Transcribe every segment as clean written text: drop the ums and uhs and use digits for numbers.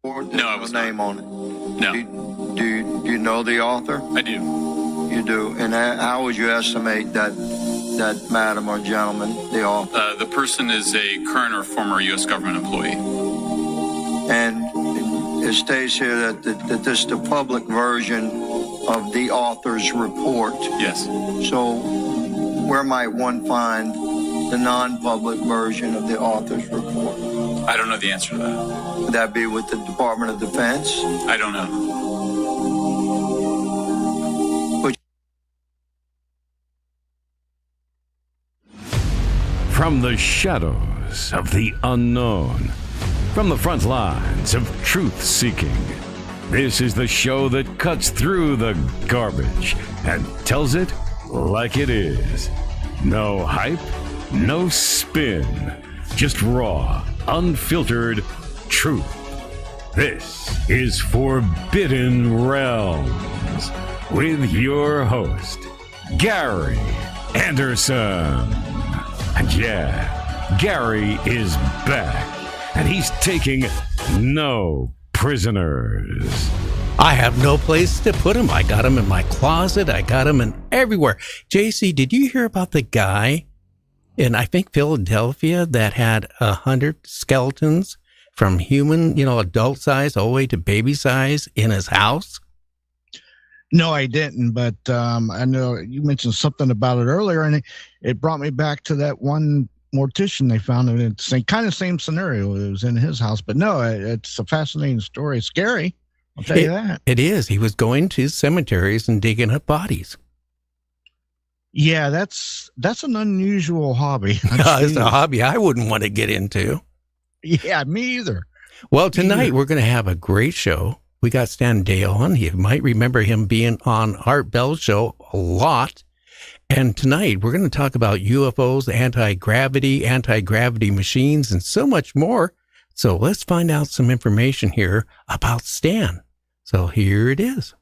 No, I was name not. on it. No. Do you know the author? I do. You do. And how would you estimate that madam or gentleman, the author? The person is a current or former U.S. government employee. And it states here that this is the public version of the author's report. Yes. So where might one find the non-public version of the author's report? I don't know the answer to that. Would that be with the Department of Defense? I don't know. From the shadows of the unknown, from the front lines of truth-seeking, this is the show that cuts through the garbage and tells it like it is. No hype, no spin, just raw, unfiltered truth. This is Forbidden Realms with your host, Gary Anderson. And yeah, Gary is back, and he's taking no prisoners. I have no place to put him. I got him in my closet. I got him in everywhere. JC, did you hear about the guy in, I think, Philadelphia that had 100 skeletons from human, adult size all the way to baby size in his house? No, I didn't, but I know you mentioned something about it earlier, and it brought me back to that one mortician they found in the kind of same scenario. It was in his house, but no, it's a fascinating story. It's scary, I'll tell you that. It is. He was going to cemeteries and digging up bodies. Yeah, that's an unusual hobby. It's a hobby I wouldn't want to get into. Yeah, me either. Well, tonight we're going to have a great show. We got Stan Deyo on. You might remember him being on Art Bell's show a lot. And tonight we're going to talk about UFOs, anti-gravity machines, and so much more. So let's find out some information here about Stan. So here it is.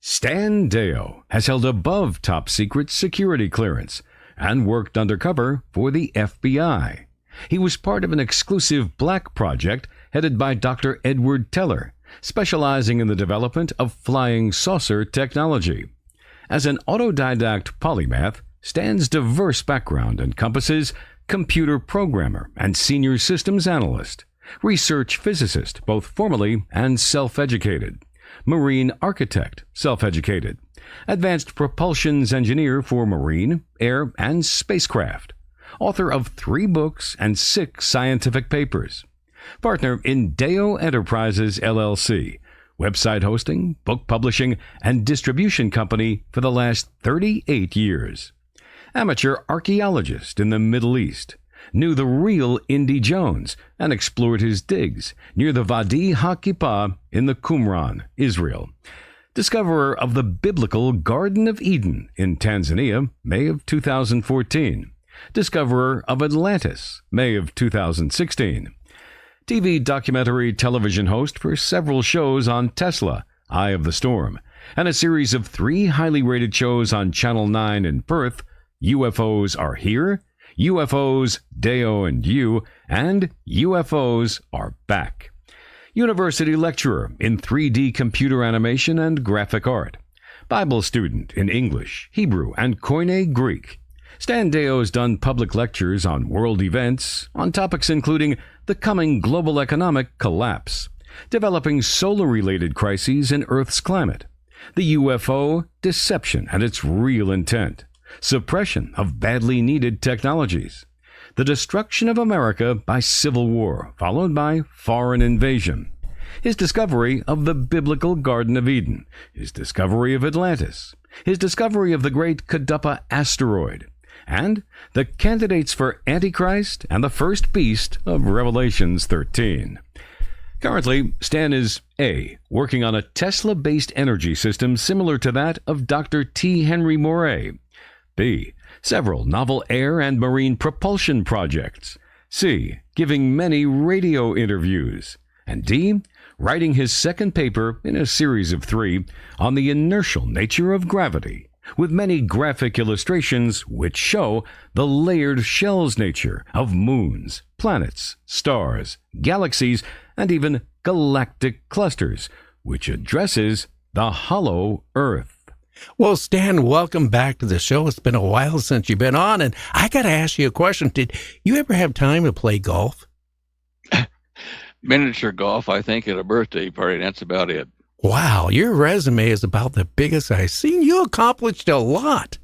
Stan Deyo has held above top secret security clearance and worked undercover for the FBI. He was part of an exclusive black project headed by Dr. Edward Teller, specializing in the development of flying saucer technology. As an autodidact polymath, Stan's diverse background encompasses computer programmer and senior systems analyst, research physicist, both formally and self-educated, marine architect, self-educated, advanced propulsions engineer for marine, air, and spacecraft, author of 3 books and 6 scientific papers, partner in Deyo Enterprises, LLC, website hosting, book publishing, and distribution company for the last 38 years, amateur archaeologist in the Middle East, knew the real Indy Jones and explored his digs near the Wadi HaKippah in the Qumran, Israel, discoverer of the biblical Garden of Eden in Tanzania, May of 2014, discoverer of Atlantis, May of 2016, TV documentary television host for several shows on Tesla, Eye of the Storm, and a series of 3 highly rated shows on Channel 9 in Perth, UFOs Are Here, UFOs, Deyo and You, and UFOs Are Back. University lecturer in 3D computer animation and graphic art. Bible student in English, Hebrew, and Koine Greek. Stan Deyo has done public lectures on world events, on topics including the coming global economic collapse, developing solar-related crises in Earth's climate, the UFO, deception and its real intent, suppression of badly needed technologies, the destruction of America by civil war, followed by foreign invasion, his discovery of the biblical Garden of Eden, his discovery of Atlantis, his discovery of the great Kadapa asteroid, and the candidates for Antichrist and the first beast of Revelations 13. Currently, Stan is A, working on a Tesla-based energy system similar to that of Dr. T. Henry Moray. B, several novel air and marine propulsion projects. C, giving many radio interviews. And D, writing his second paper in a series of 3 on the inertial nature of gravity, with many graphic illustrations which show the layered shells nature of moons, planets, stars, galaxies, and even galactic clusters, which addresses the hollow Earth. Well, Stan, welcome back to the show. It's been a while since you've been on, and I got to ask you a question. Did you ever have time to play golf? Miniature golf, I think, at a birthday party. That's about it. Wow, your resume is about the biggest I've seen. You accomplished a lot.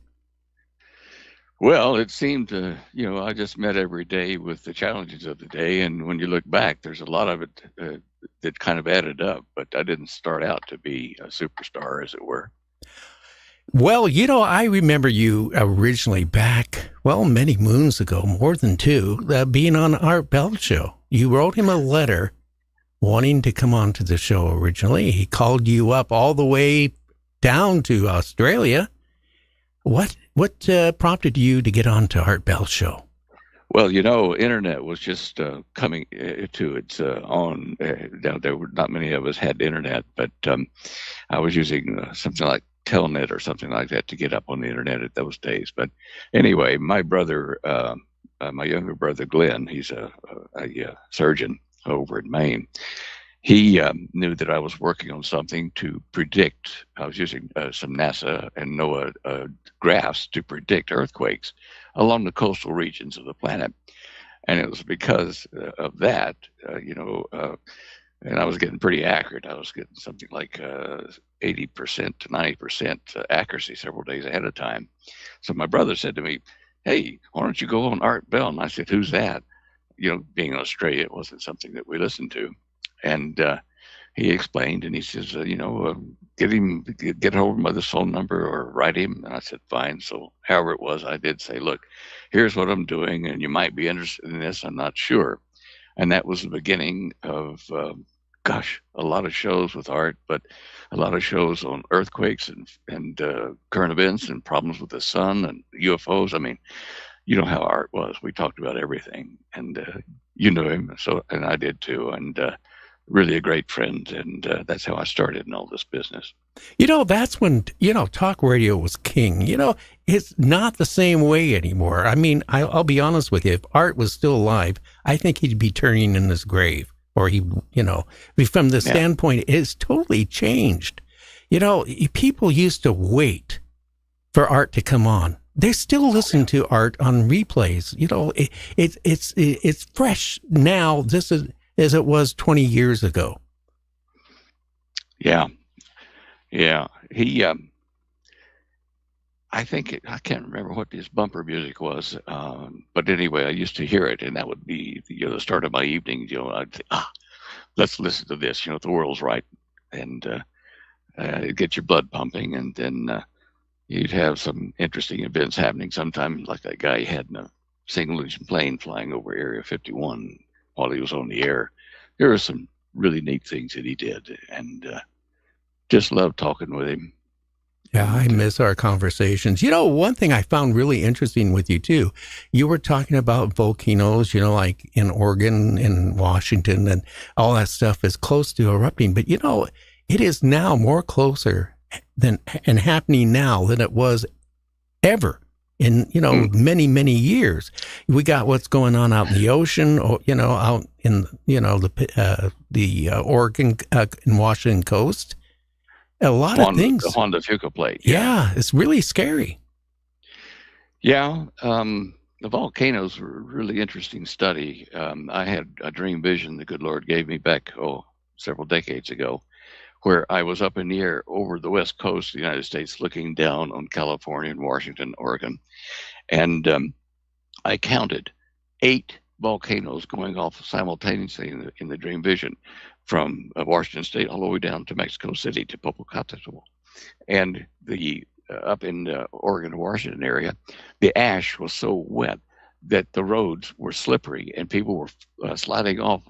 Well, it seemed to, I just met every day with the challenges of the day. And when you look back, there's a lot of it that kind of added up. But I didn't start out to be a superstar, as it were. Well, I remember you originally back, many moons ago, more than two, being on Art Bell's show. You wrote him a letter wanting to come on to the show originally. He called you up all the way down to Australia. What prompted you to get on to Art Bell's show? Well, internet was just coming to its own. There were not many of us had internet, but I was using something like Telnet or something like that to get up on the internet at those days. But anyway, my brother, my younger brother Glenn, he's a surgeon over in Maine. He knew that I was working on something to predict. I was using some NASA and NOAA graphs to predict earthquakes along the coastal regions of the planet. And it was because of that, and I was getting pretty accurate. I was getting something like 80% to 90% accuracy several days ahead of time. So my brother said to me, "Hey, why don't you go on Art Bell?" And I said, "Who's that?" Being in Australia, it wasn't something that we listened to. And he explained, and he says, get hold of him by this phone number or write him. And I said, fine. So however it was, I did say, look, here's what I'm doing, and you might be interested in this. I'm not sure. And that was the beginning of, a lot of shows with Art, but a lot of shows on earthquakes and current events and problems with the sun and UFOs. I mean, you know how Art was. We talked about everything, and you knew him, and I did too. And really a great friend, and that's how I started in all this business. That's when, talk radio was king. It's not the same way anymore. I mean, I'll be honest with you. If Art was still alive, I think he'd be turning in his grave, or from the standpoint, it's totally changed. People used to wait for Art to come on. They still listen to Art on replays. It's fresh now. This is as it was 20 years ago. Yeah. He, I can't remember what his bumper music was, but anyway, I used to hear it, and that would be the start of my evening. I'd say, let's listen to this. The world's right, and it'd get your blood pumping, and then you'd have some interesting events happening. Sometimes, like that guy had in a single-engine plane flying over Area 51 while he was on the air. There were some really neat things that he did, and just loved talking with him. Yeah, I miss our conversations. One thing I found really interesting with you too, you were talking about volcanoes, like in Oregon and Washington, and all that stuff is close to erupting. But it is now more closer and happening now than it was ever in many, many years. We got what's going on out in the ocean, out in the Oregon and Washington coast. A lot of things. The Honda Fuca plate. Yeah, it's really scary. Yeah, the volcanoes were a really interesting study. I had a dream vision the good Lord gave me back several decades ago, where I was up in the air over the west coast of the United States, looking down on California and Washington, Oregon, and I counted 8 volcanoes going off simultaneously in the dream vision, from Washington State all the way down to Mexico City to Popocatépetl. And the up in the Oregon, Washington area, the ash was so wet that the roads were slippery, and people were sliding off,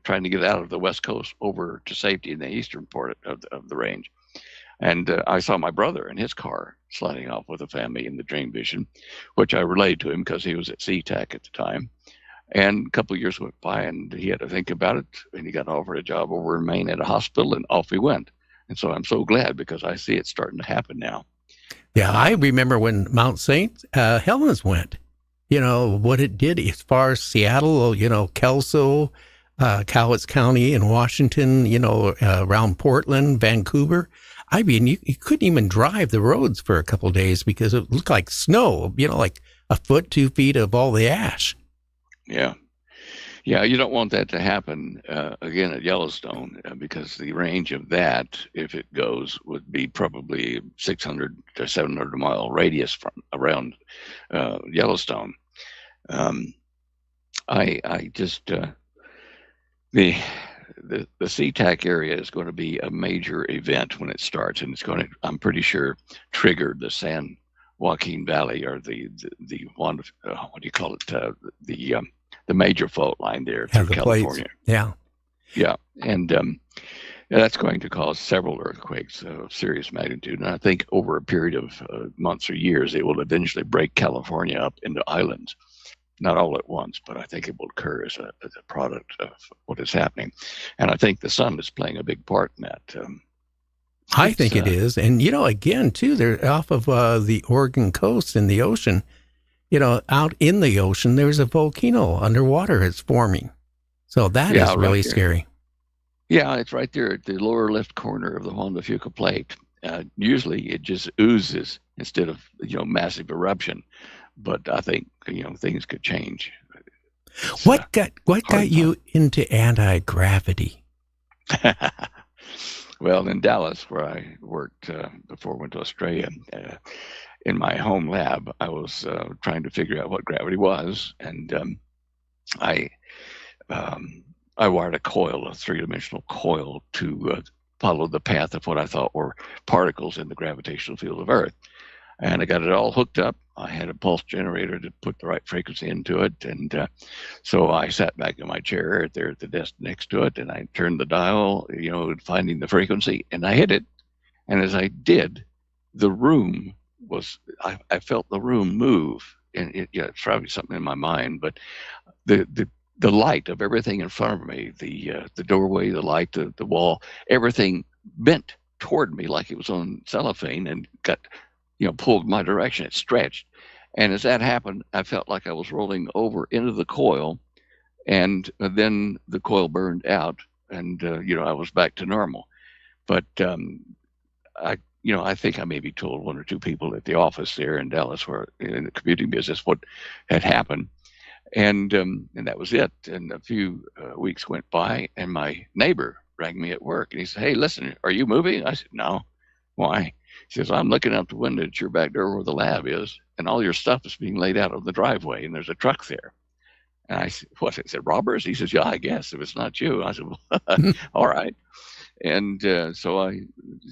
trying to get out of the west coast over to safety in the eastern part of the range. And I saw my brother in his car sliding off with a family in the dream vision, which I relayed to him because he was at SeaTac at the time. And a couple of years went by, and he had to think about it, and he got offered a job over in Maine at a hospital, and off he went. And so I'm so glad, because I see it starting to happen now. Yeah, I remember when Mount St. Helens went. what it did as far as Seattle, Kelso, Cowlitz County in Washington, around Portland, Vancouver. I mean, you couldn't even drive the roads for a couple of days because it looked like snow, like a foot, 2 feet of all the ash. Yeah. Yeah, you don't want that to happen again at Yellowstone because the range of that, if it goes, would be probably 600 to 700 mile radius from around Yellowstone. I just the SeaTac area is going to be a major event when it starts, and it's going to, I'm pretty sure, trigger the San Joaquin Valley or the one what do you call it, the major fault line there through California. Plates. Yeah, and that's going to cause several earthquakes of serious magnitude. And I think over a period of months or years, it will eventually break California up into islands. Not all at once, but I think it will occur as a product of what is happening. And I think the sun is playing a big part in that. I think it is. And, again, too, they're off of the Oregon coast in the ocean. Out in the ocean, there's a volcano underwater. It's forming. So that is really right scary. Yeah, it's right there at the lower left corner of the Juan de Fuca plate. Usually it just oozes instead of, massive eruption. But I think, things could change. What got you into anti-gravity? Well, in Dallas, where I worked before I went to Australia, in my home lab, I was trying to figure out what gravity was, and I wired a coil, a three-dimensional coil, to follow the path of what I thought were particles in the gravitational field of Earth. And I got it all hooked up. I had a pulse generator to put the right frequency into it. And so I sat back in my chair there at the desk next to it, and I turned the dial, finding the frequency, and I hit it. And as I did, the room was, I felt the room move. And it's probably something in my mind, but the light of everything in front of me, the doorway, the light, the wall, everything bent toward me like it was on cellophane and got pulled my direction. It stretched. And as that happened, I felt like I was rolling over into the coil, and then the coil burned out, and, I was back to normal. But I think I maybe told one or two people at the office there in Dallas, where in the computing business, what had happened. And that was it. And a few weeks went by, and my neighbor rang me at work, and he said, "Hey, listen, are you moving?" I said, "No." "Why?" He says, "I'm looking out the window at your back door where the lab is, and all your stuff is being laid out on the driveway, and there's a truck there." And I said, "What?" I said, "Robbers?" He says, "Yeah, I guess, if it's not you." I said, "Well, all right." And so I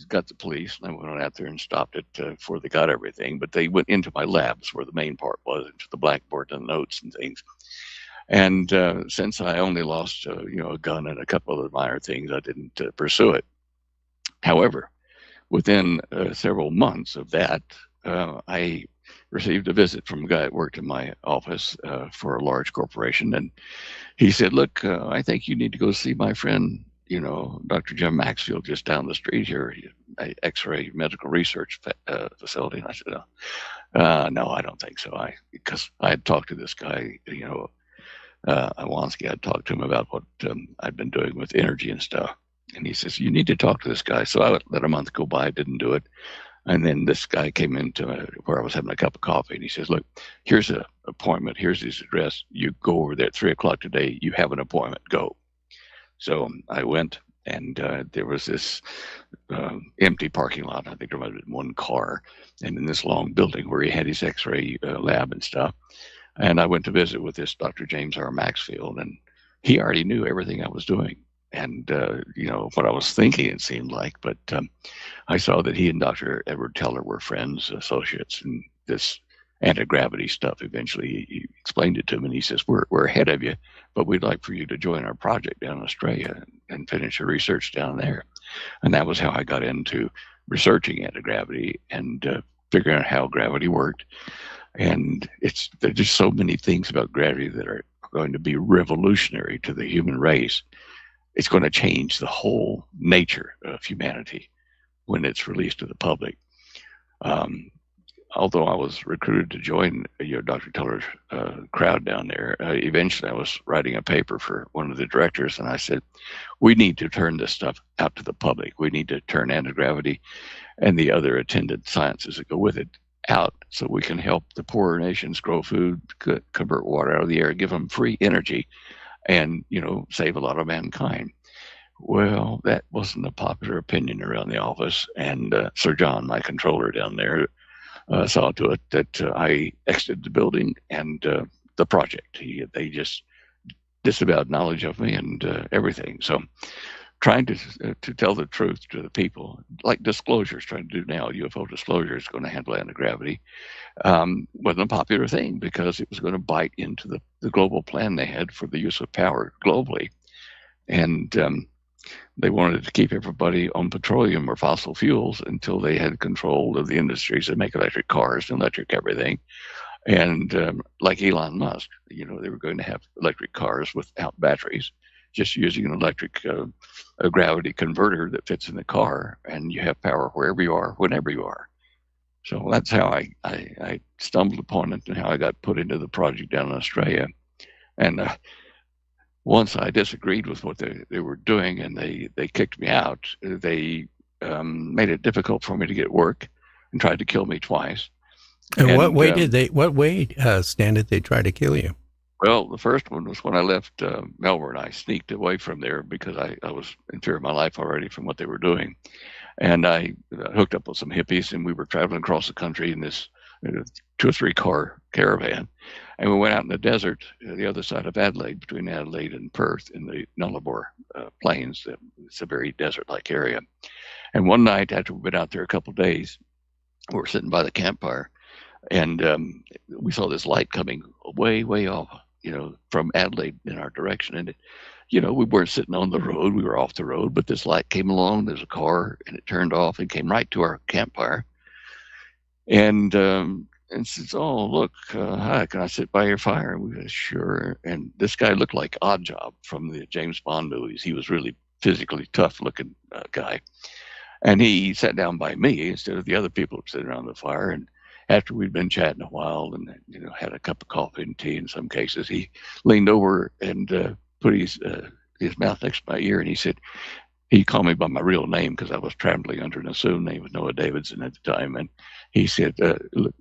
got the police, and I went out there and stopped it before they got everything. But they went into my labs where the main part was, into the blackboard and the notes and things. And since I only lost, a gun and a couple other minor things, I didn't pursue it. However, within several months of that, I received a visit from a guy that worked in my office for a large corporation. And he said, "Look, I think you need to go see my friend, Dr. Jim Maxfield, just down the street here, X-ray medical research facility." And I said, "No, I don't think so." Because I had talked to this guy, Iwansky. I'd talked to him about what I'd been doing with energy and stuff. And he says, "You need to talk to this guy." So I let a month go by, didn't do it. And then this guy came into where I was having a cup of coffee, and he says, "Look, here's an appointment. Here's his address. You go over there at 3:00 today. You have an appointment. Go." So I went, and there was this empty parking lot. I think there might have been one car, and in this long building where he had his X-ray lab and stuff. And I went to visit with this Dr. James R. Maxfield, and he already knew everything I was doing. And, what I was thinking, it seemed like, but I saw that he and Dr. Edward Teller were friends, associates, and this anti-gravity stuff. Eventually, he explained it to me, and he says, we're ahead of you, but we'd like for you to join our project down in Australia and finish your research down there. And that was how I got into researching anti-gravity and figuring out how gravity worked. And there's just so many things about gravity that are going to be revolutionary to the human race. It's going to change the whole nature of humanity when it's released to the public. although I was recruited to join Dr. Teller's crowd down there, eventually I was writing a paper for one of the directors, and I said, we need to turn this stuff out to the public. We need to turn anti-gravity and the other attendant sciences that go with it out so we can help the poorer nations grow food, convert water out of the air, give them free energy, and, save a lot of mankind. Well, that wasn't a popular opinion around the office, and Sir John, my controller down there, saw to it that I exited the building and the project. They just disavowed knowledge of me and everything. So trying to tell the truth to the people, like disclosures, trying to do now, UFO disclosure is going to handle anti-gravity, wasn't a popular thing because it was going to bite into the global plan they had for the use of power globally. And they wanted to keep everybody on petroleum or fossil fuels until they had control of the industries that make electric cars and electric everything. And like Elon Musk, they were going to have electric cars without batteries, just using an electric a gravity converter that fits in the car, and you have power wherever you are, whenever you are. So that's how I stumbled upon it and how I got put into the project down in Australia. And once I disagreed with what they were doing and they kicked me out, they made it difficult for me to get work and tried to kill me twice. And what way Stan, did they try to kill you? Well, the first one was when I left Melbourne. I sneaked away from there because I was in fear of my life already from what they were doing. And I hooked up with some hippies, and we were traveling across the country in this 2 or 3 car caravan. And we went out in the desert, the other side of Adelaide, between Adelaide and Perth in the Nullarbor Plains. It's a very desert-like area. And one night, after we'd been out there a couple of days, we were sitting by the campfire, and we saw this light coming way, way off, from Adelaide in our direction. And, we weren't sitting on the road. We were off the road, but this light came along. There's a car, and it turned off and came right to our campfire. And says, "Oh, look, hi, can I sit by your fire?" And we said, "Sure." And this guy looked like Oddjob from the James Bond movies. He was really physically tough-looking guy. And he sat down by me instead of the other people sitting around the fire. And after we'd been chatting a while and, had a cup of coffee and tea in some cases, he leaned over and put his mouth next to my ear, and he said, he called me by my real name because I was traveling under an assumed name with Noah Davidson at the time. And he said,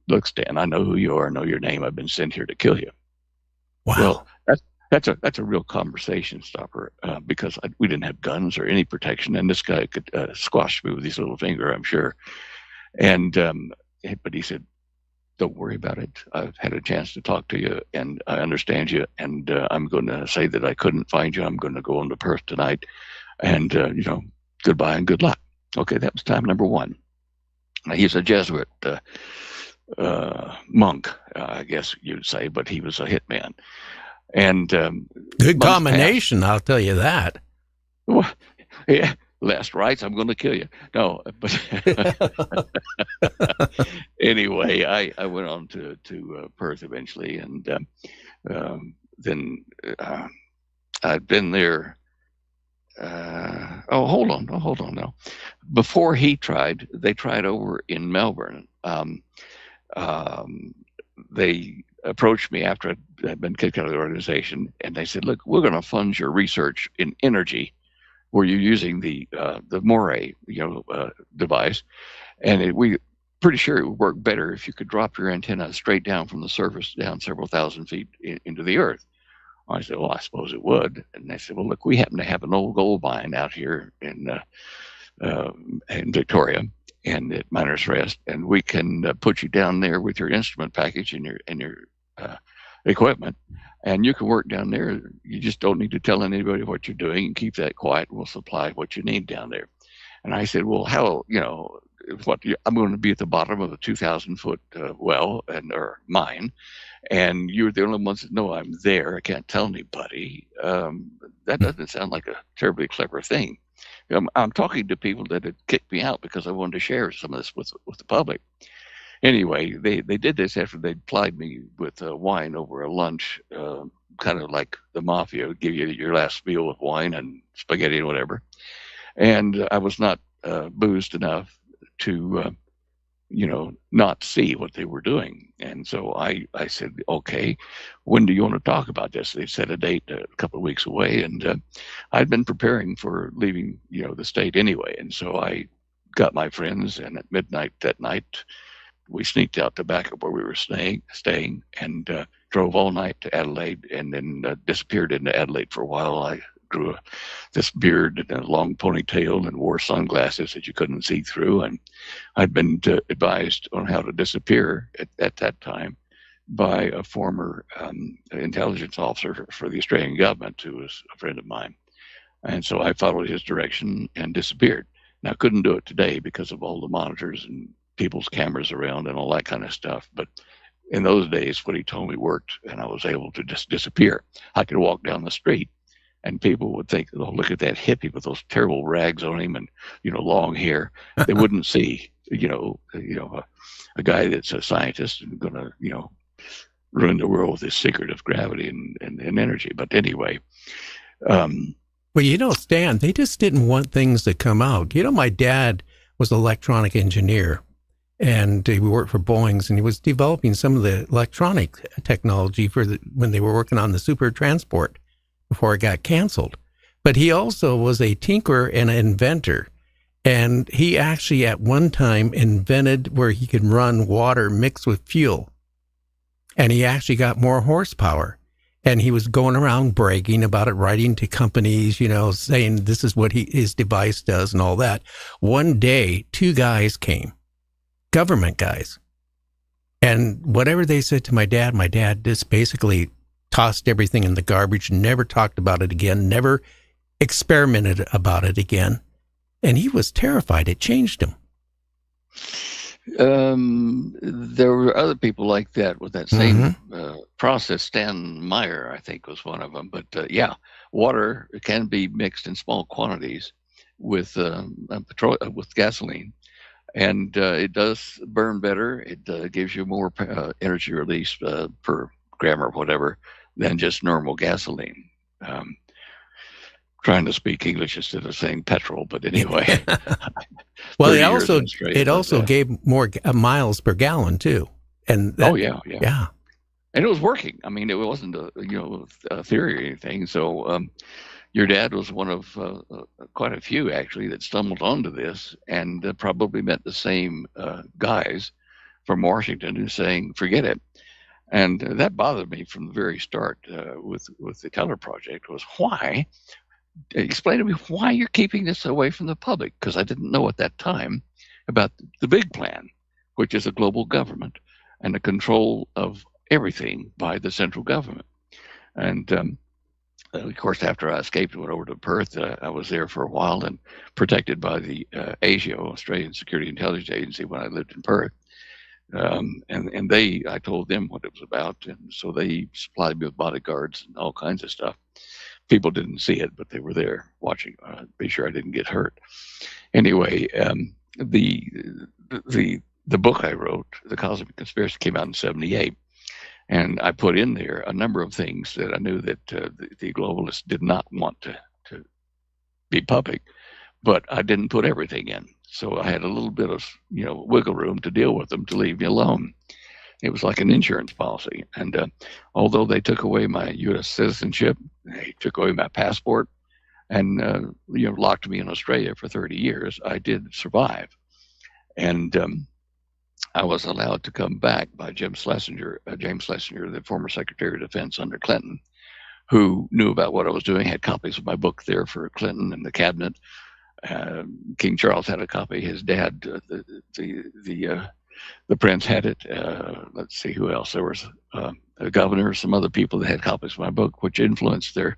look, Stan, I know who you are. I know your name. I've been sent here to kill you. Wow. Well, that's a real conversation stopper because we didn't have guns or any protection. And this guy could squash me with his little finger, I'm sure. And but he said, "Don't worry about it. I've had a chance to talk to you, and I understand you. And I'm going to say that I couldn't find you. I'm going to go on to Perth tonight. And, goodbye and good luck." Okay, that was time number one. He's a Jesuit monk, I guess you'd say, but he was a hitman. And good combination, I'll tell you that. Well, yeah, last rites, I'm going to kill you. No, but anyway, I went on to Perth eventually, and then I'd been there. Hold on now. Before they tried over in Melbourne. They approached me after I'd been kicked out of the organization, and they said, "Look, we're going to fund your research in energy, where you're using the Moray, device, and we pretty sure it would work better if you could drop your antenna straight down from the surface down several thousand feet into the earth." I said, "Well, I suppose it would." And they said, "Well, look, we happen to have an old gold mine out here in Victoria and at Miners Rest, and we can put you down there with your instrument package and your equipment, and you can work down there. You just don't need to tell anybody what you're doing and keep that quiet, and we'll supply what you need down there." And I said, "Well, how, I'm going to be at the bottom of a 2,000-foot well or mine, and you're the only ones that know I'm there. I can't tell anybody. That doesn't sound like a terribly clever thing." I'm talking to people that had kicked me out because I wanted to share some of this with the public. Anyway, they did this after they'd plied me with wine over a lunch, kind of like the mafia would give you your last meal with wine and spaghetti and whatever. And I was not boozed enough to not see what they were doing. And so I said, okay, when do you want to talk about this? They set a date a couple of weeks away, and I'd been preparing for leaving, the state anyway. And so I got my friends, and at midnight that night, we sneaked out the back of where we were staying, and drove all night to Adelaide, and then disappeared into Adelaide for a while. I grew this beard and a long ponytail and wore sunglasses that you couldn't see through. And I'd been advised on how to disappear at that time by a former intelligence officer for the Australian government who was a friend of mine. And so I followed his direction and disappeared. Now, I couldn't do it today because of all the monitors and people's cameras around and all that kind of stuff. But in those days, what he told me worked, and I was able to just disappear. I could walk down the street, and people would think, oh, look at that hippie with those terrible rags on him and, long hair. They wouldn't see, a guy that's a scientist and going to, ruin the world with his secret of gravity and energy. But anyway. Well, Stan, they just didn't want things to come out. My dad was an electronic engineer, and he worked for Boeing's, and he was developing some of the electronic technology when they were working on the super transport before it got canceled. But he also was a tinkerer and an inventor. And he actually at one time invented where he could run water mixed with fuel. And he actually got more horsepower. And he was going around bragging about it, writing to companies, saying this is what his device does and all that. One day, 2 guys came, government guys. And whatever they said to my dad just basically tossed everything in the garbage, never talked about it again, never experimented about it again. And he was terrified. It changed him. There were other people like that with that same process. Stan Meyer, I think, was one of them. But water can be mixed in small quantities with with gasoline, and it does burn better. It gives you more energy release per gram or whatever than just normal gasoline. Trying to speak English instead of saying petrol, but anyway. Well, it also gave more miles per gallon too, and yeah, and it was working. I mean, it wasn't a theory or anything. So your dad was one of quite a few actually that stumbled onto this, and probably met the same guys from Washington who saying, "Forget it." And that bothered me from the very start with the Teller Project. Was why. Explain to me why you're keeping this away from the public, because I didn't know at that time about the big plan, which is a global government and the control of everything by the central government. And of course, after I escaped and went over to Perth, I was there for a while and protected by the ASIO, Australian Security Intelligence Agency, when I lived in Perth. And I told them what it was about, and so they supplied me with bodyguards and all kinds of stuff. People didn't see it, but they were there watching, be sure I didn't get hurt. Anyway, the book I wrote, The Cosmic Conspiracy, came out in '78, and I put in there a number of things that I knew that the globalists did not want to be public, but I didn't put everything in. So I had a little bit of wiggle room to deal with them, to leave me alone. It was like an insurance policy. And although they took away my U.S. citizenship, they took away my passport, and locked me in Australia for 30 years, I did survive. And I was allowed to come back by James Schlesinger, the former Secretary of Defense under Clinton, who knew about what I was doing, had copies of my book there for Clinton and the cabinet. King Charles had a copy. His dad, the prince, had it. Let's see who else. There was a governor, some other people that had copies of my book, which influenced their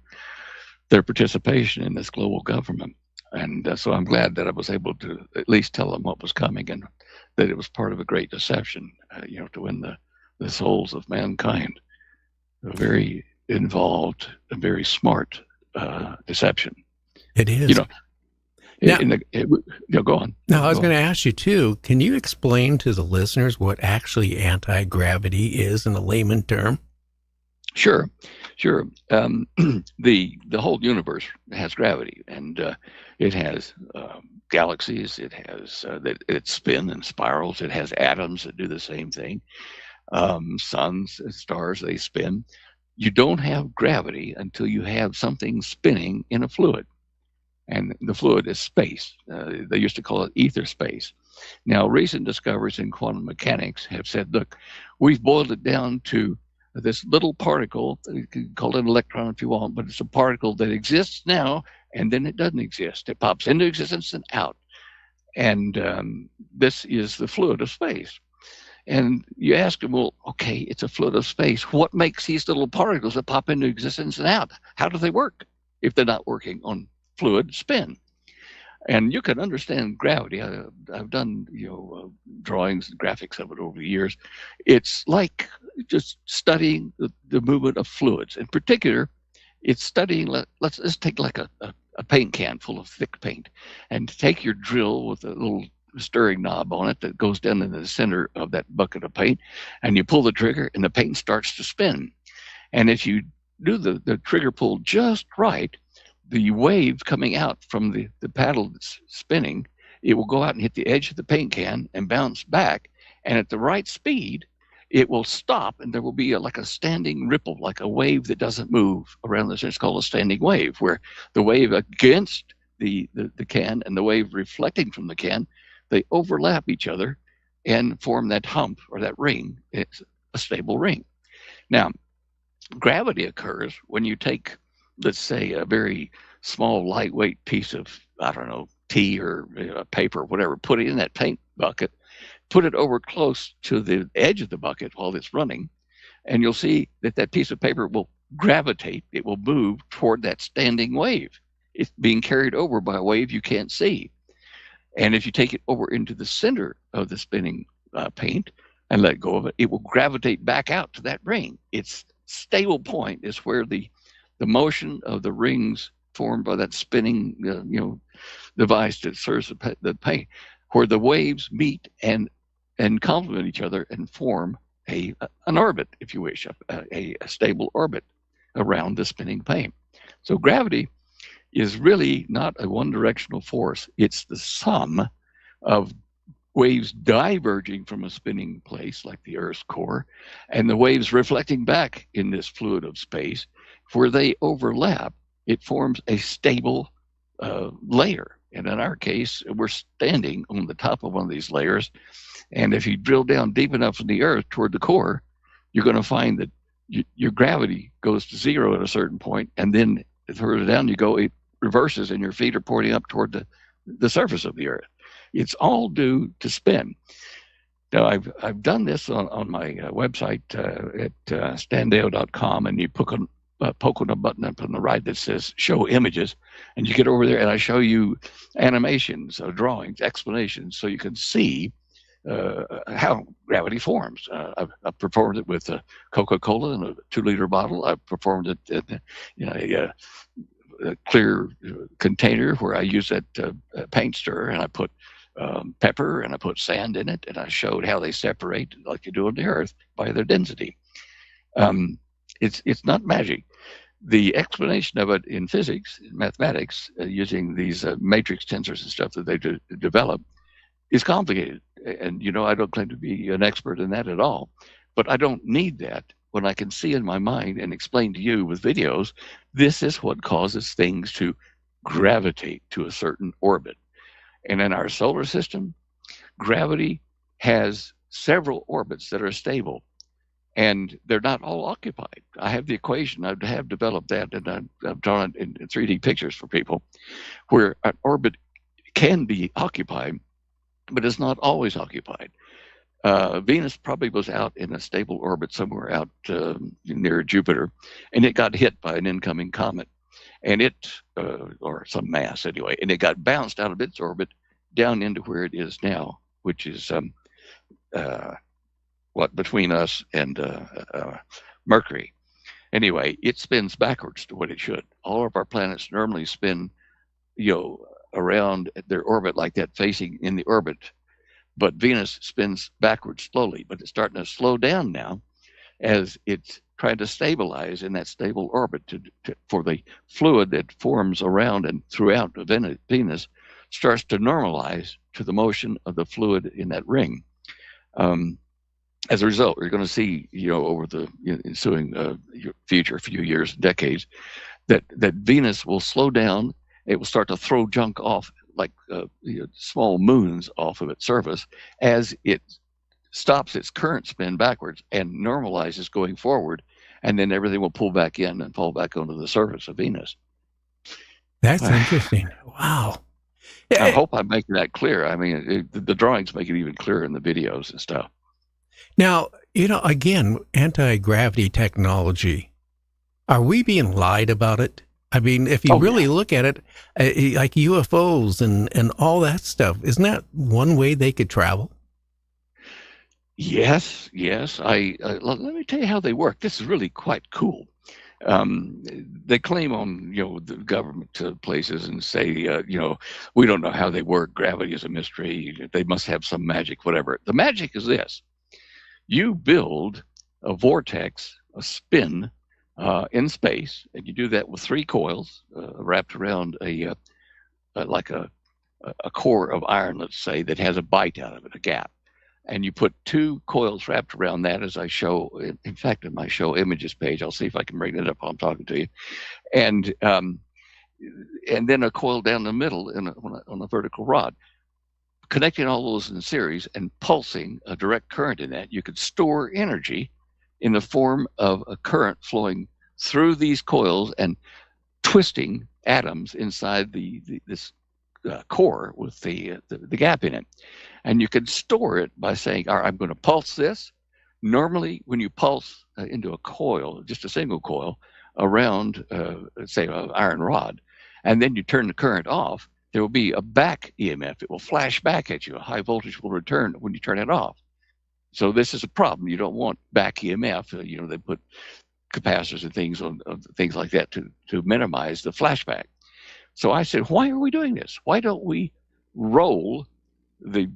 participation in this global government. And so I'm glad that I was able to at least tell them what was coming, and that it was part of a great deception, to win the souls of mankind. A very involved, a very smart deception. It is. Go on. Now, I was going to ask you, too, can you explain to the listeners what actually anti-gravity is in a layman term? Sure. Sure. The whole universe has gravity, and it has galaxies. It has that it spin and spirals. It has atoms that do the same thing. Suns, stars, they spin. You don't have gravity until you have something spinning in a fluid, and the fluid is space. They used to call it ether space. Now, recent discoveries in quantum mechanics have said, look, we've boiled it down to this little particle. You can call it an electron if you want, but it's a particle that exists now, and then it doesn't exist. It pops into existence and out. And this is the fluid of space. And you ask them, well, okay, it's a fluid of space. What makes these little particles that pop into existence and out? How do they work if they're not working on fluid spin? And you can understand gravity. I've done drawings and graphics of it over the years. It's like just studying the movement of fluids. In particular, it's studying. Let's take like a paint can full of thick paint, and take your drill with a little stirring knob on it that goes down into the center of that bucket of paint, and you pull the trigger, and the paint starts to spin. And if you do the trigger pull just right, the wave coming out from the paddle that's spinning, it will go out and hit the edge of the paint can and bounce back. And at the right speed, it will stop, and there will be like a standing ripple, like a wave that doesn't move around this. It's called a standing wave, where the wave against the can and the wave reflecting from the can, they overlap each other and form that hump or that ring. It's a stable ring. Now, gravity occurs when you take, let's say, a very small, lightweight piece of, I don't know, tea or paper or whatever, put it in that paint bucket, put it over close to the edge of the bucket while it's running, and you'll see that that piece of paper will gravitate. It will move toward that standing wave. It's being carried over by a wave you can't see. And if you take it over into the center of the spinning paint and let go of it, it will gravitate back out to that ring. Its stable point is where the motion of the rings formed by that spinning device that serves the paint, where the waves meet and complement each other and form an orbit, if you wish, a stable orbit around the spinning paint. So gravity is really not a one-directional force. It's the sum of waves diverging from a spinning place like the Earth's core, and the waves reflecting back in this fluid of space. Where they overlap, it forms a stable layer. And in our case, we're standing on the top of one of these layers. And if you drill down deep enough in the Earth toward the core, you're going to find that your gravity goes to zero at a certain point, and then the further down you go, it reverses, and your feet are pointing up toward the surface of the Earth. It's all due to spin. Now, I've done this on my website at standeyo.com, and you poke on a button up on the right that says Show Images, and you get over there, and I show you animations, drawings, explanations, so you can see how gravity forms. I've performed it with Coca-Cola in a 2-liter bottle. I've performed it in a clear container where I use that paint stirrer, and I put pepper and I put sand in it, and I showed how they separate like you do on the Earth by their density. It's not magic. The explanation of it in physics, in mathematics, using these matrix tensors and stuff that they develop, is complicated. And I don't claim to be an expert in that at all, but I don't need that when I can see in my mind and explain to you with videos, this is what causes things to gravitate to a certain orbit. And in our solar system, gravity has several orbits that are stable, and they're not all occupied. I have the equation. I have developed that, and I've drawn it in 3D pictures for people, where an orbit can be occupied, but it's not always occupied. Venus probably was out in a stable orbit somewhere out near Jupiter, and it got hit by an incoming comet, and or some mass anyway, and it got bounced out of its orbit down into where it is now, which is between us and Mercury. Anyway, it spins backwards to what it should. All of our planets normally spin, around their orbit like that, facing in the orbit. But Venus spins backwards slowly, but it's starting to slow down now as it's trying to stabilize in that stable orbit for the fluid that forms around and throughout Venus starts to normalize to the motion of the fluid in that ring. As a result, you're going to see, over the ensuing future few years, decades, that Venus will slow down. It will start to throw junk off, like small moons off of its surface, as it stops its current spin backwards and normalizes going forward, and then everything will pull back in and fall back onto the surface of Venus. That's interesting. Wow. I hope I'm making that clear. I mean, the drawings make it even clearer in the videos and stuff. Now, again, anti-gravity technology, are we being lied about it? I mean, if you really look at it, like UFOs and all that stuff, isn't that one way they could travel? Yes. Let me tell you how they work. This is really quite cool. They claim on the government places and say we don't know how they work. Gravity is a mystery. They must have some magic, whatever. The magic is this: you build a vortex, a spin in space, and you do that with 3 coils wrapped around a core of iron, let's say, that has a bite out of it, a gap. And you put 2 coils wrapped around that, as I show, in fact, in my show images page. I'll see if I can bring it up while I'm talking to you. And then a coil down the middle on a vertical rod. Connecting all those in series and pulsing a direct current in that, you could store energy in the form of a current flowing through these coils and twisting atoms inside this core with the gap in it. And you could store it by saying, all right, I'm going to pulse this. Normally, when you pulse into a coil, just a single coil, around, say, an iron rod, and then you turn the current off, there will be a back EMF. It will flash back at you. A high voltage will return when you turn it off. So this is a problem. You don't want back EMF. They put capacitors and things on things like that to minimize the flashback. So I said, why are we doing this? Why don't we roll the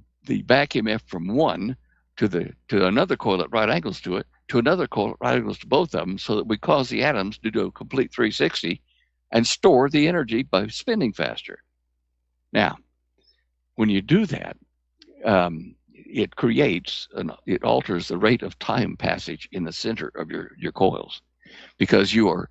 back EMF from one to another coil at right angles to it, to another coil at right angles to both of them, so that we cause the atoms to do a complete 360 and store the energy by spinning faster. Now, when you do that, it alters the rate of time passage in the center of your coils, because you are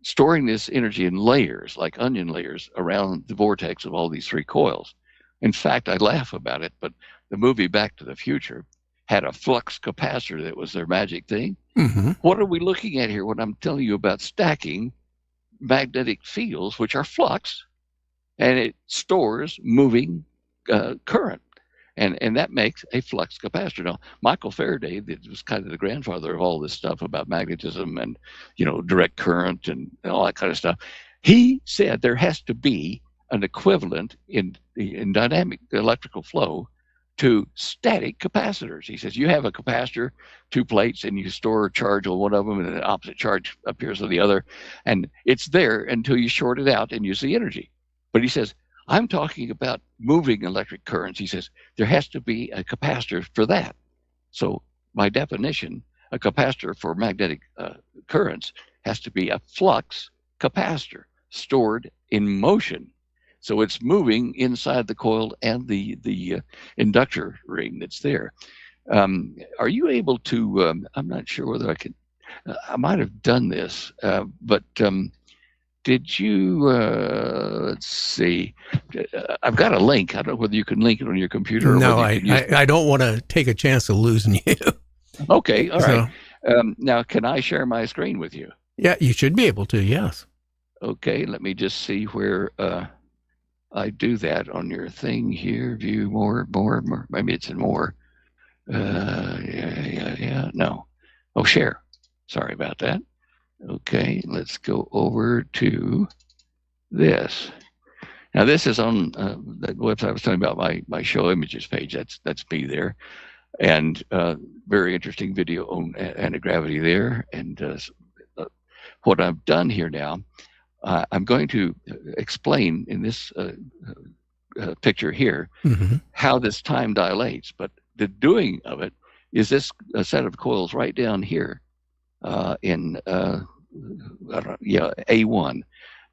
storing this energy in layers, like onion layers, around the vortex of all these 3 coils. In fact, I laugh about it, but the movie Back to the Future had a flux capacitor that was their magic thing. Mm-hmm. What are we looking at here when I'm telling you about stacking magnetic fields, which are flux, and it stores moving current? And that makes a flux capacitor. Now, Michael Faraday, that was kind of the grandfather of all this stuff about magnetism and, direct current and all that kind of stuff, he said there has to be an equivalent in dynamic electrical flow to static capacitors. He says you have a capacitor, 2 plates, and you store a charge on one of them, and an opposite charge appears on the other, and it's there until you short it out and use the energy. But he says, I'm talking about moving electric currents. He says there has to be a capacitor for that. So by definition, a capacitor for magnetic currents has to be a flux capacitor stored in motion. So it's moving inside the coil and the inductor ring that's there. Are you able to, I'm not sure whether I could, I might have done this, but did you, let's see, I've got a link. I don't know whether you can link it on your computer. Or no, I don't want to take a chance of losing you. Okay, all right. Now, can I share my screen with you? Yeah, you should be able to, yes. Okay, let me just see where I do that on your thing here. View more. Maybe it's in more. Yeah. No. Oh, share. Sorry about that. Okay, let's go over to this. Now, this is on that website I was telling you about, my show images page. That's me there. And very interesting video on anti-gravity there. And what I've done here now, I'm going to explain in this picture here how this time dilates. But the doing of it is this a set of coils right down here in A1.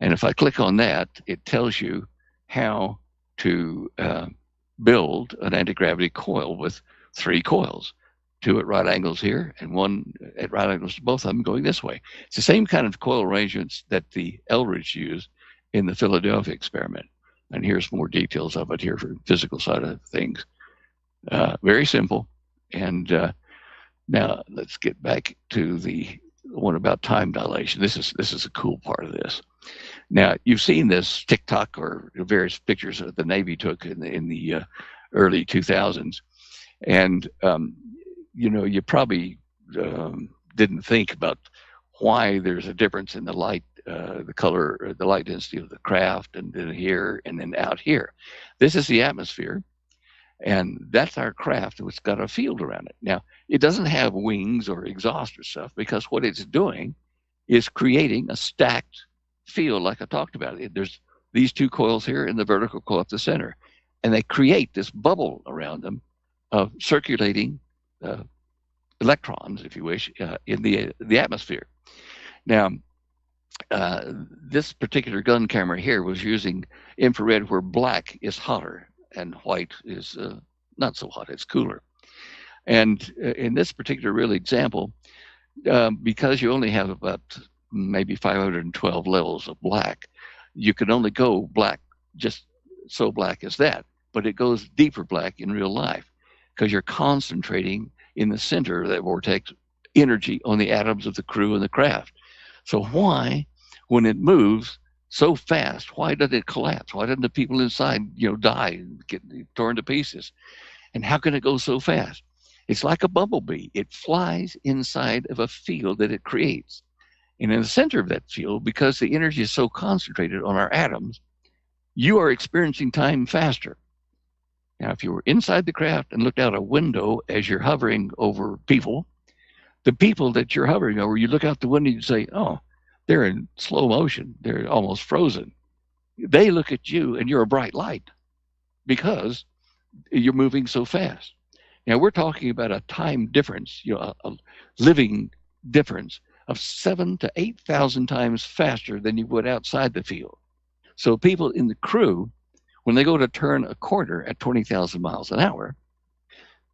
And if I click on that, it tells you how to build an anti-gravity coil with 3 coils, 2 at right angles here and 1 at right angles to both of them going this way. It's the same kind of coil arrangements that the Eldridge used in the Philadelphia experiment. And here's more details of it here for the physical side of things. Very simple. And now let's get back to the one about time dilation. This is a cool part of this. Now, you've seen this TikTok or various pictures that the Navy took in the early 2000s. And, you probably didn't think about why there's a difference in the light, the color, the light density of the craft, and then here and then out here. This is the atmosphere. And that's our craft. It's got a field around it. Now, it doesn't have wings or exhaust or stuff, because what it's doing is creating a stacked field like I talked about. There's these 2 coils here and the vertical coil up the center. And they create this bubble around them of circulating electrons, if you wish, in the atmosphere. Now, this particular gun camera here was using infrared, where black is hotter and white is not so hot, it's cooler. And in this particular real example, because you only have about maybe 512 levels of black, you can only go black, just so black as that. But it goes deeper black in real life, because you're concentrating in the center of that vortex energy on the atoms of the crew and the craft. So why, when it moves so fast, why doesn't it collapse? Why doesn't the people inside, die and get torn to pieces? And how can it go so fast? It's like a bumblebee. It flies inside of a field that it creates. And in the center of that field, because the energy is so concentrated on our atoms, you are experiencing time faster. Now, if you were inside the craft and looked out a window as you're hovering over people, the people that you're hovering over, you look out the window and you say, oh, they're in slow motion. They're almost frozen. They look at you and you're a bright light because you're moving so fast. Now, we're talking about a time difference, a living difference of 7,000 to 8,000 times faster than you would outside the field. So people in the crew, when they go to turn a corner at 20,000 miles an hour,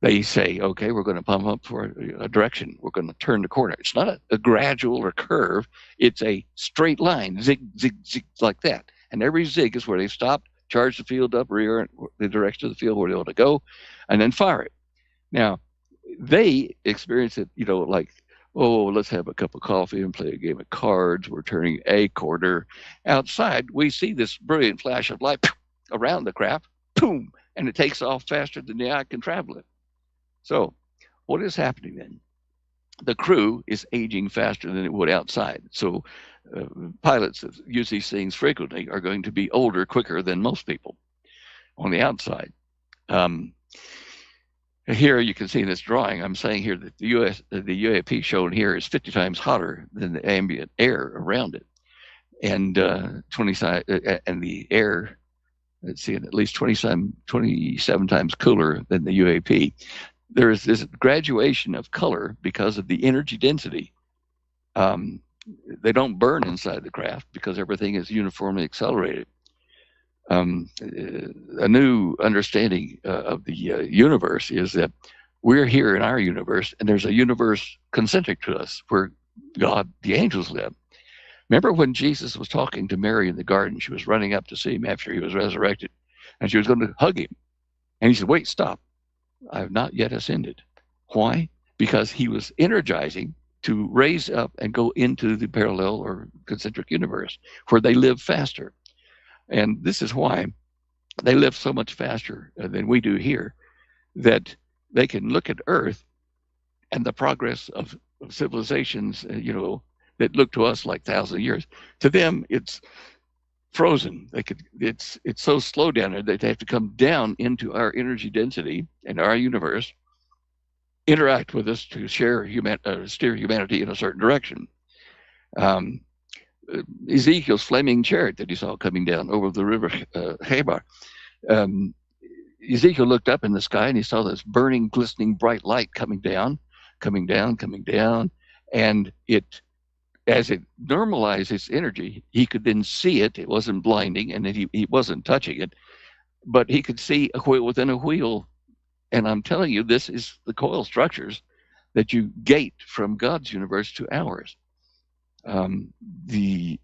they say, okay, we're going to pump up for a direction. We're going to turn the corner. It's not a gradual or curve. It's a straight line, zig, zig, zig, like that. And every zig is where they've stopped, charged the field up, rear the direction of the field where they want to go, and then fire it. Now, they experience it, like, oh, let's have a cup of coffee and play a game of cards. We're turning a corner. Outside, we see this brilliant flash of light around the craft, boom, and it takes off faster than the eye can travel it. So what is happening then? The crew is aging faster than it would outside. So pilots that use these things frequently are going to be older quicker than most people on the outside. Here you can see in this drawing, I'm saying here that the UAP shown here is 50 times hotter than the ambient air around it. And and the air, let's see, at least 27 times cooler than the UAP. There is this graduation of color because of the energy density. They don't burn inside the craft because everything is uniformly accelerated. A new understanding of the universe is that we're here in our universe, and there's a universe concentric to us where God, the angels, live. Remember when Jesus was talking to Mary in the garden? She was running up to see him after he was resurrected, and she was going to hug him. And he said, wait, stop. I have not yet ascended. Why? Because he was energizing to raise up and go into the parallel or concentric universe where they live faster. And this is why they live so much faster than we do here, that they can look at Earth and the progress of civilizations, that look to us like thousands of years. To them, it's frozen. It's so slow down there that they have to come down into our energy density and our universe, interact with us to steer humanity in a certain direction. Ezekiel's flaming chariot that he saw coming down over the river Chebar. Ezekiel looked up in the sky and he saw this burning, glistening, bright light coming down, and as it normalized its energy, he could then see it. It wasn't blinding, and he wasn't touching it, but he could see a wheel within a wheel. And I'm telling you, this is the coil structures that you gate from God's universe to ours. The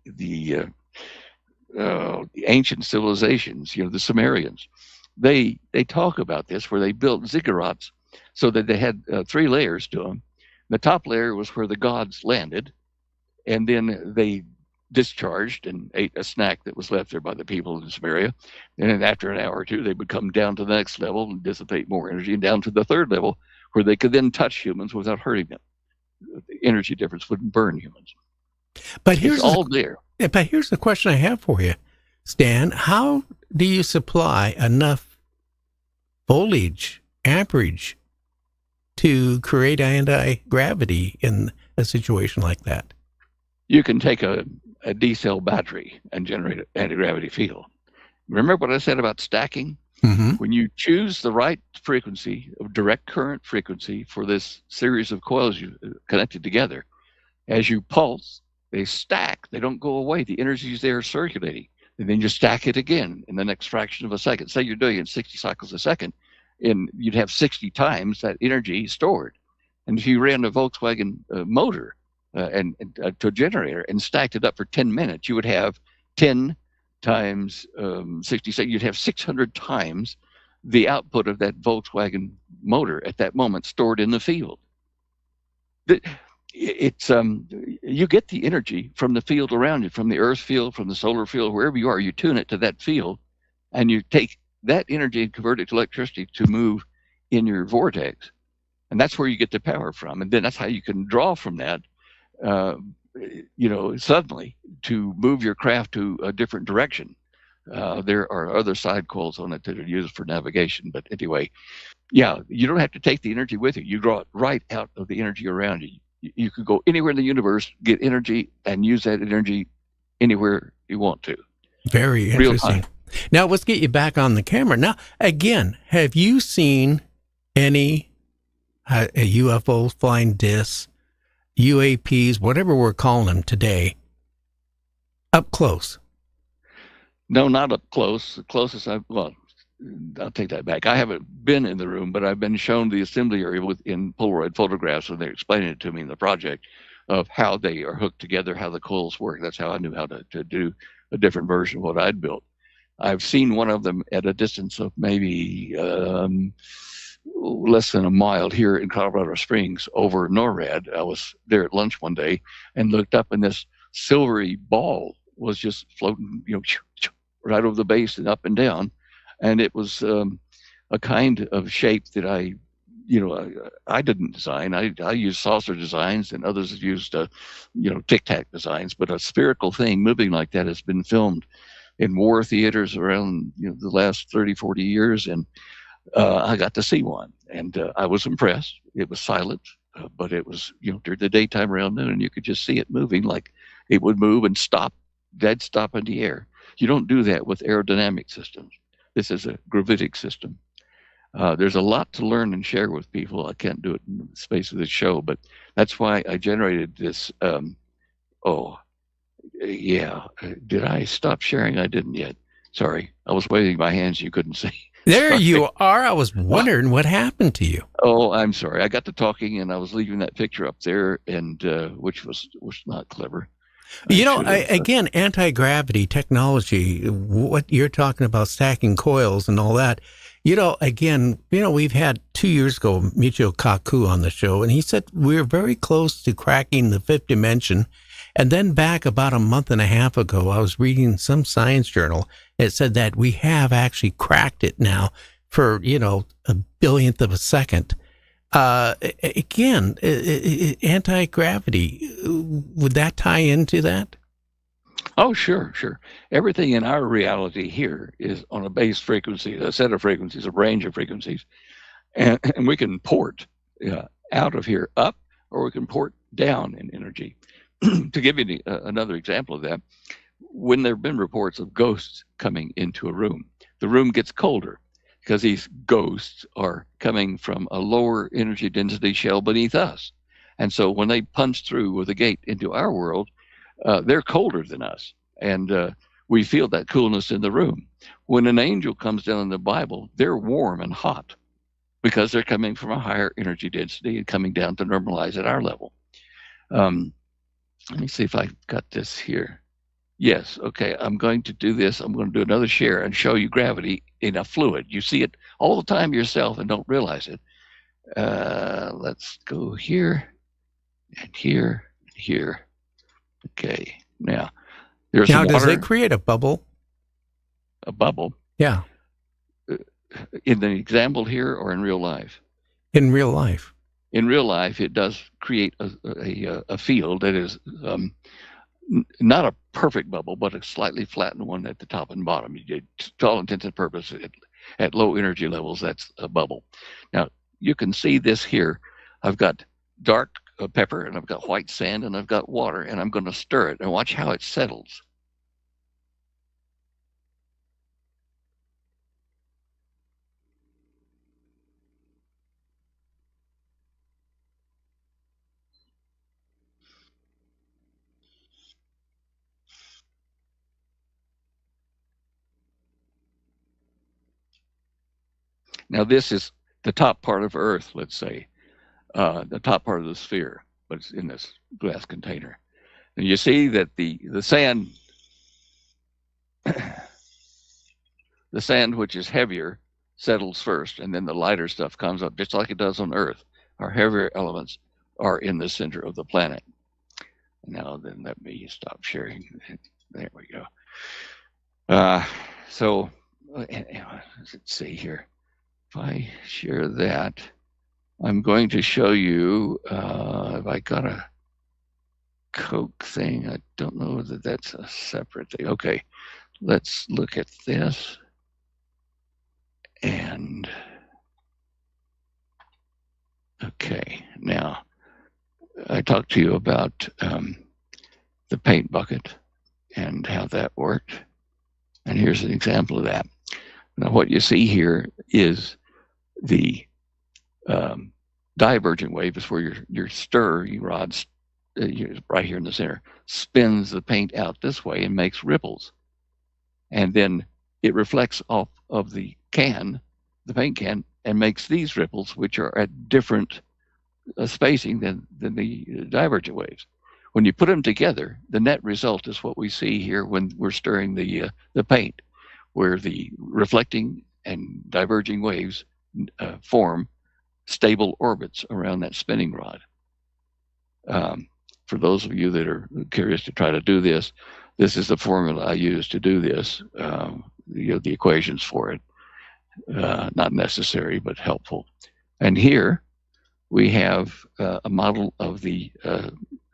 ancient civilizations, the Sumerians, they talk about this, where they built ziggurats so that they had 3 layers to them. The top layer was where the gods landed, and then they discharged and ate a snack that was left there by the people in Samaria. And then after an hour or two, they would come down to the next level and dissipate more energy, and down to the 3rd level, where they could then touch humans without hurting them. The energy difference wouldn't burn humans. But here's it's all there. But here's the question I have for you, Stan. How do you supply enough voltage, amperage, to create anti-gravity in a situation like that? You can take a D-cell battery and generate an anti-gravity field. Remember what I said about stacking? Mm-hmm. When you choose the right frequency of direct current frequency for this series of coils you connected together, as you pulse, they stack. They don't go away. The energy is there circulating. And then you stack it again in the next fraction of a second. Say you're doing it in 60 cycles a second, and you'd have 60 times that energy stored. And if you ran a Volkswagen motor to a generator and stacked it up for 10 minutes, you would have 10 times 60 seconds. You'd have 600 times the output of that Volkswagen motor at that moment stored in the field. It's you get the energy from the field around you, from the earth field, from the solar field, wherever you are. You tune it to that field, and you take that energy and convert it to electricity to move in your vortex, and that's where you get the power from. And then that's how you can draw from that, suddenly, to move your craft to a different direction. There are other side coils on it that are used for navigation, but anyway, yeah, you don't have to take the energy with you. You draw it right out of the energy around you. You could go anywhere in the universe, get energy, and use that energy anywhere you want to. Very interesting. Now, let's get you back on the camera. Now, again, have you seen any UFOs, flying discs, UAPs, whatever we're calling them today, up close? No, not up close. The closest I'll take that back. I haven't been in the room, but I've been shown the assembly area in Polaroid photographs, and they're explaining it to me in the project of how they are hooked together, how the coils work. That's how I knew how to do a different version of what I'd built. I've seen one of them at a distance of maybe less than a mile here in Colorado Springs over NORAD. I was there at lunch one day and looked up, and this silvery ball was just floating, right over the base and up and down. And it was a kind of shape that I didn't design. I used saucer designs, and others have used, tic-tac designs. But a spherical thing moving like that has been filmed in war theaters around the last 30, 40 years. And I got to see one, and I was impressed. It was silent, but it was, during the daytime around noon, and you could just see it moving, like it would move and stop, dead stop in the air. You don't do that with aerodynamic systems. This is a gravitic system. There's a lot to learn and share with people. I can't do it in the space of this show, but that's why I generated this. Did I stop sharing? I didn't yet. Sorry. I was waving my hands. You couldn't see. There you are. I was wondering what happened to you. Oh, I'm sorry. I got to talking, and I was leaving that picture up there, and which was not clever. Again, anti-gravity technology, what you're talking about, stacking coils and all that, we've had 2 years ago, Michio Kaku on the show, and he said we're very close to cracking the 5th dimension. And then back about a month and a half ago, I was reading some science journal. It said that we have actually cracked it now for, a billionth of a second. Again, anti-gravity, would that tie into that? Oh, sure. Everything in our reality here is on a base frequency, a set of frequencies, a range of frequencies. And we can port out of here up, or we can port down in energy. To give you another example of that, when there have been reports of ghosts coming into a room, the room gets colder, because these ghosts are coming from a lower energy density shell beneath us. And so when they punch through with a gate into our world, they're colder than us. And we feel that coolness in the room. When an angel comes down in the Bible, they're warm and hot because they're coming from a higher energy density and coming down to normalize at our level. Let me see if I got this here. Yes, okay, I'm going to do this. I'm going to do another share and show you gravity in a fluid. You see it all the time yourself and don't realize it. Let's go here and here and here. Okay, now there's Now, some does water, it create a bubble? a bubble, Yeah, in the example here or in real life? in real life. In real life, it does create a field that is not a perfect bubble, but a slightly flattened one at the top and bottom. To all intents and purposes, at low energy levels, that's a bubble. Now, you can see this here. I've got dark pepper, and I've got white sand, and I've got water, and I'm going to stir it and watch how it settles. Now, this is the top part of Earth, let's say, the top part of the sphere, but it's in this glass container. And you see that the sand, the sand which is heavier, settles first, and then the lighter stuff comes up, just like it does on Earth. Our heavier elements are in the center of the planet. Now, then let me stop sharing. There we go. So, let's see here. If I share that, I'm going to show you, if I got a Coke thing, I don't know that that's a separate thing. Okay, let's look at this. And, okay, now, I talked to you about the paint bucket and how that worked. And here's an example of that. Now, what you see here is the divergent wave is where your stir rods, right here in the center, spins the paint out this way and makes ripples. And then it reflects off of the can, the paint can, and makes these ripples, which are at different spacing than the divergent waves. When you put them together, the net result is what we see here when we're stirring the paint, where the reflecting and diverging waves form stable orbits around that spinning rod. For those of you that are curious to try to do this, this is the formula I use to do this. The equations for it, not necessary, but helpful. And here we have a model of the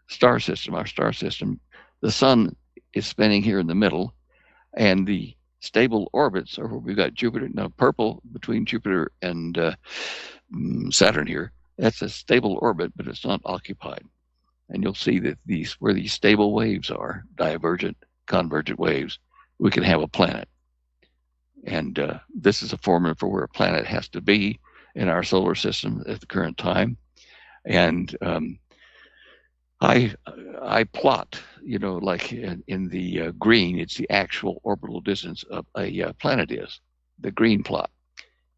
star system, our star system. The sun is spinning here in the middle, and the stable orbits are where we've got Jupiter. Now, purple between Jupiter and Saturn here, that's a stable orbit, but it's not occupied. And you'll see that where these stable waves are, divergent, convergent waves, we can have a planet. And this is a formula for where a planet has to be in our solar system at the current time. And I plot, like in the green, it's the actual orbital distance of a planet is, the green plot.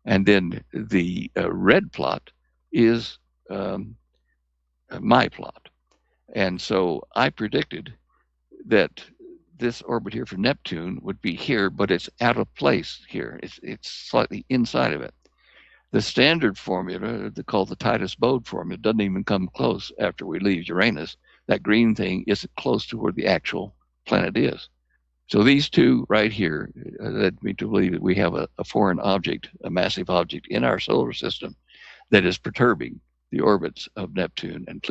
And then the red plot is my plot. And so I predicted that this orbit here for Neptune would be here, but it's out of place here. It's slightly inside of it. The standard formula, called the Titus-Bode formula, doesn't even come close after we leave Uranus. That green thing isn't close to where the actual planet is. So these two right here led me to believe that we have a foreign object, a massive object in our solar system that is perturbing the orbits of Neptune and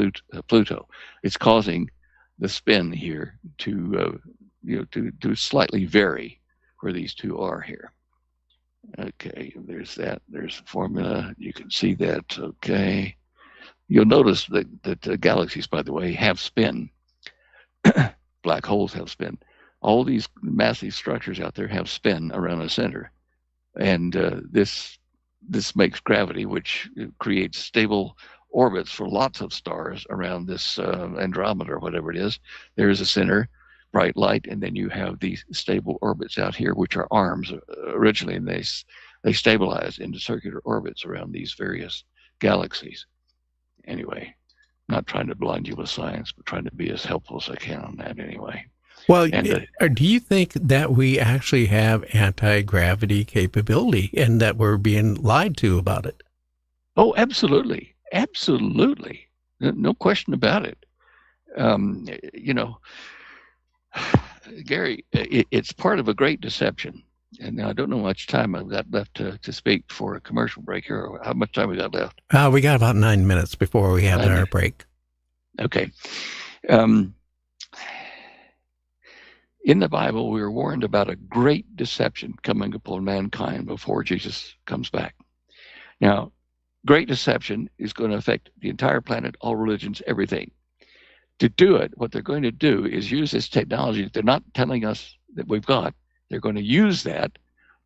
Pluto. It's causing the spin here to slightly vary where these two are here. Okay, there's that. There's the formula. You can see that. Okay. You'll notice that galaxies, by the way, have spin. Black holes have spin. All these massive structures out there have spin around the center. And this makes gravity, which creates stable orbits for lots of stars around this Andromeda or whatever it is. There is a center, bright light, and then you have these stable orbits out here, which are arms originally, and they stabilize into circular orbits around these various galaxies. Anyway, not trying to blind you with science, but trying to be as helpful as I can on that anyway. Well, And, do you think that we actually have anti-gravity capability and that we're being lied to about it? Oh, absolutely. Absolutely. No question about it. You know, Gary, it's part of a great deception. And I don't know how much time I've got left to speak for a commercial break here, or how much time we got left. We got about 9 minutes before we have our break. Okay. In the Bible, we are warned about a great deception coming upon mankind before Jesus comes back. Now, great deception is going to affect the entire planet, all religions, everything. To do it, what they're going to do is use this technology that they're not telling us that we've got. They're going to use that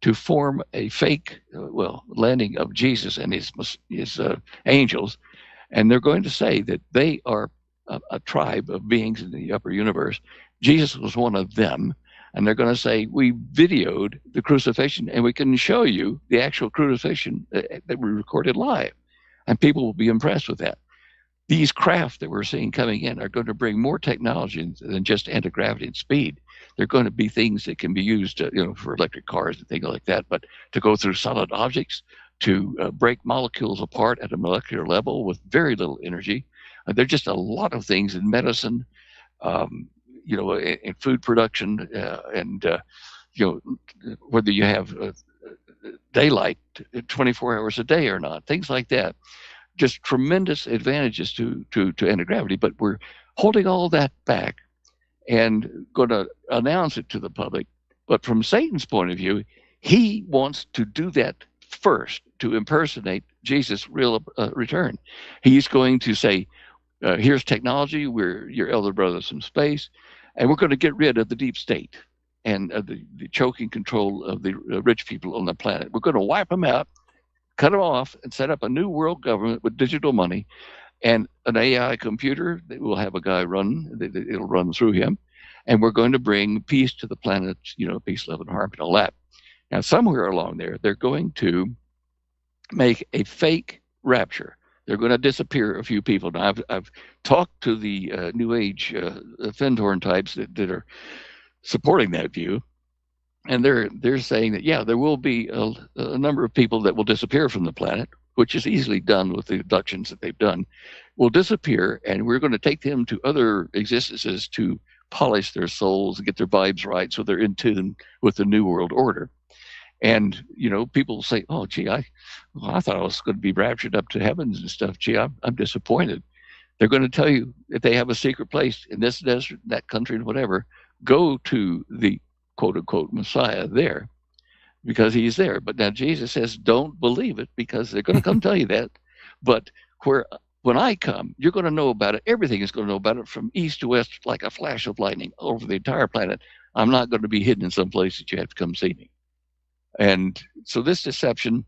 to form a fake, landing of Jesus and his angels. And they're going to say that they are a tribe of beings in the upper universe. Jesus was one of them. And they're going to say, we videoed the crucifixion and we can show you the actual crucifixion that we recorded live. And people will be impressed with that. These craft that we're seeing coming in are going to bring more technology than just anti-gravity and speed. They're going to be things that can be used, for electric cars and things like that, but to go through solid objects, to break molecules apart at a molecular level with very little energy. There are just a lot of things in medicine, in food production, whether you have daylight 24 hours a day or not, things like that. Just tremendous advantages to anti-gravity, but we're holding all that back and going to announce it to the public. But from Satan's point of view, he wants to do that first to impersonate Jesus' real return. He's going to say, here's technology, we're your elder brothers from space, and we're going to get rid of the deep state and the choking control of the rich people on the planet. We're going to wipe them out, cut them off, and set up a new world government with digital money and an AI computer that will have a guy run. It'll run through him. And we're going to bring peace to the planet, peace, love, and harmony, and all that. Now, somewhere along there, they're going to make a fake rapture. They're going to disappear a few people. Now, I've talked to the New Age Findhorn types that are supporting that view. And they're saying that, yeah, there will be a number of people that will disappear from the planet, which is easily done with the abductions that they've done, will disappear, and we're going to take them to other existences to polish their souls and get their vibes right so they're in tune with the New World Order. And, people say, oh, gee, I thought I was going to be raptured up to heavens and stuff. Gee, I'm disappointed. They're going to tell you that they have a secret place in this desert, that country, and whatever. Go to the quote-unquote Messiah there because he's there. But now Jesus says, don't believe it because they're going to come tell you that. But when I come, you're going to know about it. Everything is going to know about it from east to west like a flash of lightning over the entire planet. I'm not going to be hidden in some place that you have to come see me. And so this deception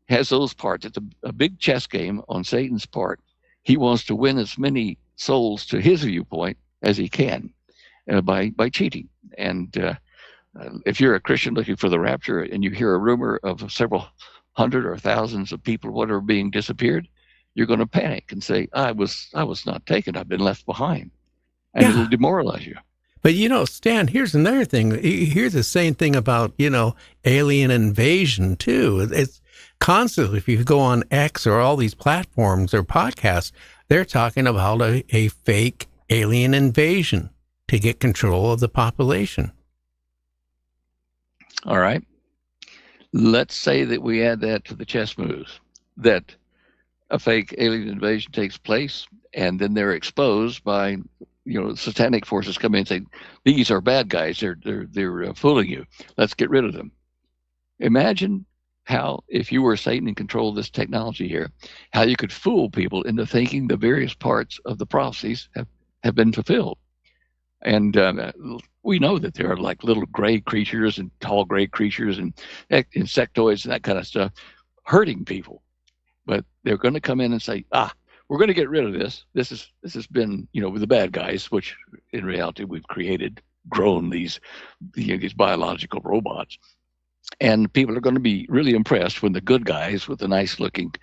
has those parts. It's a big chess game on Satan's part. He wants to win as many souls to his viewpoint as he can by cheating. And if you're a Christian looking for the rapture and you hear a rumor of several hundred or thousands of people, whatever, being disappeared, you're going to panic and say, I was not taken. I've been left behind. And it'll demoralize you. But, Stan, here's another thing. Here's the same thing about, alien invasion, too. It's constantly, if you go on X or all these platforms or podcasts, they're talking about a fake alien invasion to get control of the population. All right. Let's say that we add that to the chess moves, that a fake alien invasion takes place, and then they're exposed by, satanic forces come in and say, these are bad guys. They're fooling you. Let's get rid of them. Imagine how, if you were Satan in control of this technology here, how you could fool people into thinking the various parts of the prophecies have been fulfilled. And we know that there are like little gray creatures and tall gray creatures and insectoids and that kind of stuff hurting people. But they're going to come in and say, we're going to get rid of this. This has been, with the bad guys, which in reality we've grown these biological robots. And people are going to be really impressed when the good guys with the nice looking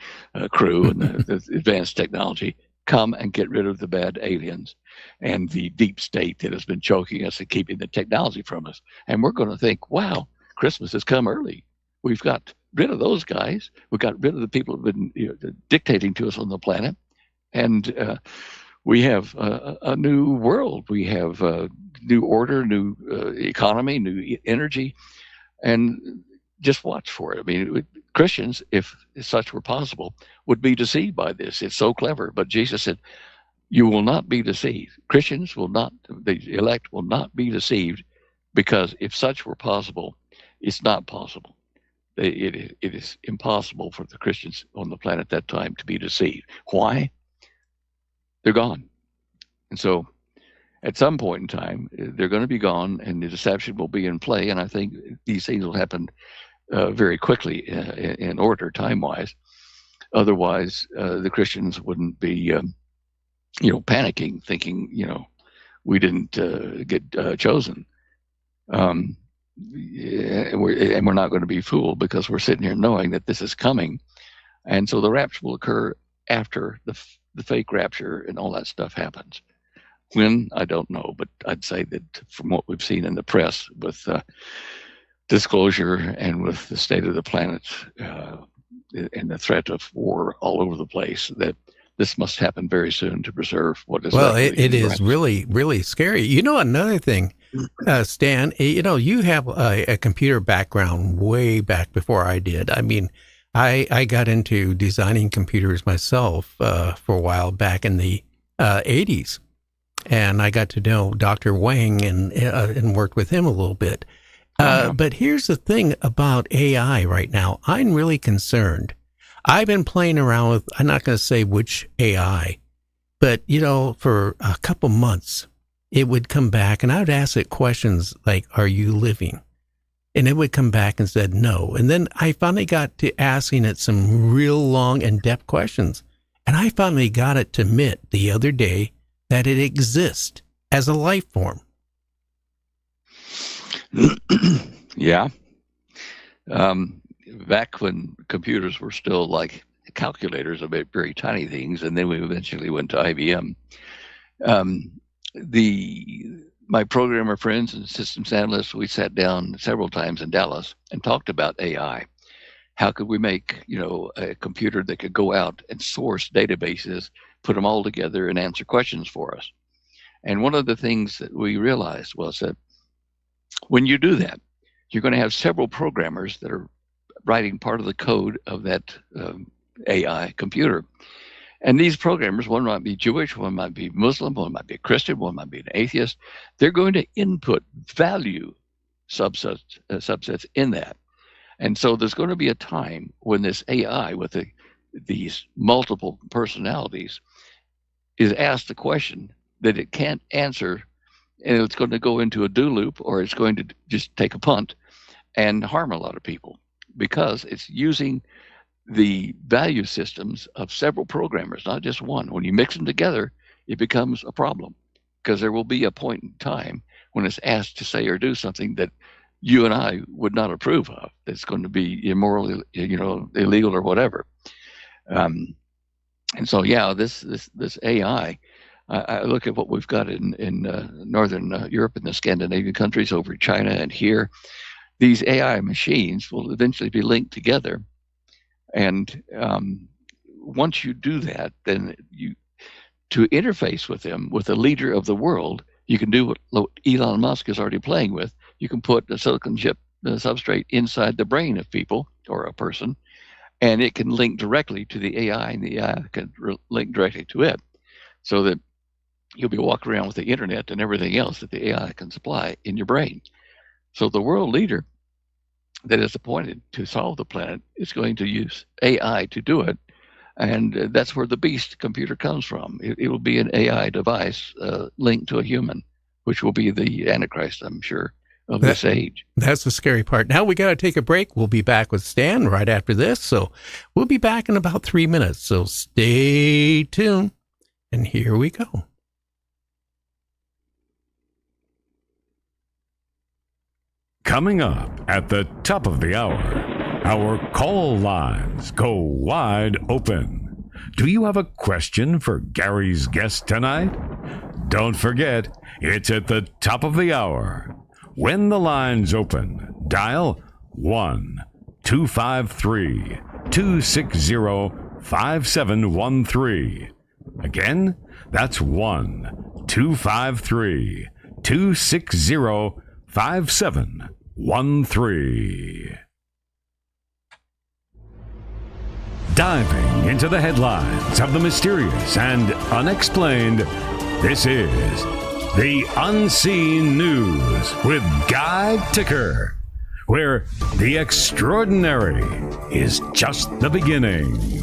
crew and the advanced technology come and get rid of the bad aliens and the deep state that has been choking us and keeping the technology from us. And we're going to think, wow, Christmas has come early. We've got rid of those guys. We've got rid of the people who've been dictating to us on the planet. And we have a new world. We have a new order, new economy, new energy. And just watch for it. I mean, Christians, if such were possible, would be deceived by this. It's so clever. But Jesus said, you will not be deceived. Christians will not, the elect will not be deceived, because if such were possible, it's not possible. It is impossible for the Christians on the planet at that time to be deceived. Why? They're gone. And so at some point in time, they're going to be gone, and the deception will be in play. And I think these things will happen very quickly in order, time-wise. Otherwise, the Christians wouldn't be, panicking, thinking, we didn't get chosen. And we're not going to be fooled, because we're sitting here knowing that this is coming. And so the rapture will occur after the fake rapture and all that stuff happens. When, I don't know, but I'd say that from what we've seen in the press with disclosure and with the state of the planet and the threat of war all over the place, that this must happen very soon to preserve what is. Well, it is really, really scary. Another thing, Stan, you have a computer background way back before I did. I mean, I got into designing computers myself for a while back in the 80s. And I got to know Dr. Wang and worked with him a little bit. But here's the thing about AI right now. I'm really concerned. I've been playing around with, I'm not going to say which AI, but, for a couple months, it would come back and I would ask it questions like, are you living? And it would come back and said no. And then I finally got to asking it some real long, in-depth questions. And I finally got it to admit the other day that it exists as a life form. Yeah. Back when computers were still like calculators, very tiny things, and then we eventually went to IBM. My programmer friends and systems analysts, we sat down several times in Dallas and talked about AI. How could we make, a computer that could go out and source databases, put them all together and answer questions for us? And one of the things that we realized was that when you do that, you're going to have several programmers that are writing part of the code of that AI computer. And these programmers, one might be Jewish, one might be Muslim, one might be a Christian, one might be an atheist. They're going to input value subsets in that. And so there's going to be a time when this AI with these multiple personalities is asked a question that it can't answer, and it's going to go into a do loop, or it's going to just take a punt and harm a lot of people, because it's using the value systems of several programmers, not just one. When you mix them together, it becomes a problem, because there will be a point in time when it's asked to say or do something that you and I would not approve of. That's going to be immoral, illegal or whatever. And so, yeah, this AI, I look at what we've got in Northern Europe and the Scandinavian countries, over China and here. These AI machines will eventually be linked together. And once you do that, then to interface with them, with the leader of the world, you can do what Elon Musk is already playing with. You can put the silicon chip, the substrate, inside the brain of people or a person, and it can link directly to the AI, and the AI can link directly to it, so that you'll be walking around with the internet and everything else that the AI can supply in your brain. So the world leader that is appointed to solve the planet is going to use AI to do it. And that's where the beast computer comes from. It will be an AI device linked to a human, which will be the Antichrist, I'm sure, of this age. That's the scary part. Now we got to take a break. We'll be back with Stan right after this. So we'll be back in about 3 minutes. So stay tuned. And here we go. Coming up at the top of the hour, our call lines go wide open. Do you have a question for Gary's guest tonight? Don't forget, it's at the top of the hour. When the lines open, dial 1-253-260-5713. Again, that's 1-253-260-5713. Diving into the headlines of the mysterious and unexplained, this is The Unseen News with Guy Ticker, where the extraordinary is just the beginning.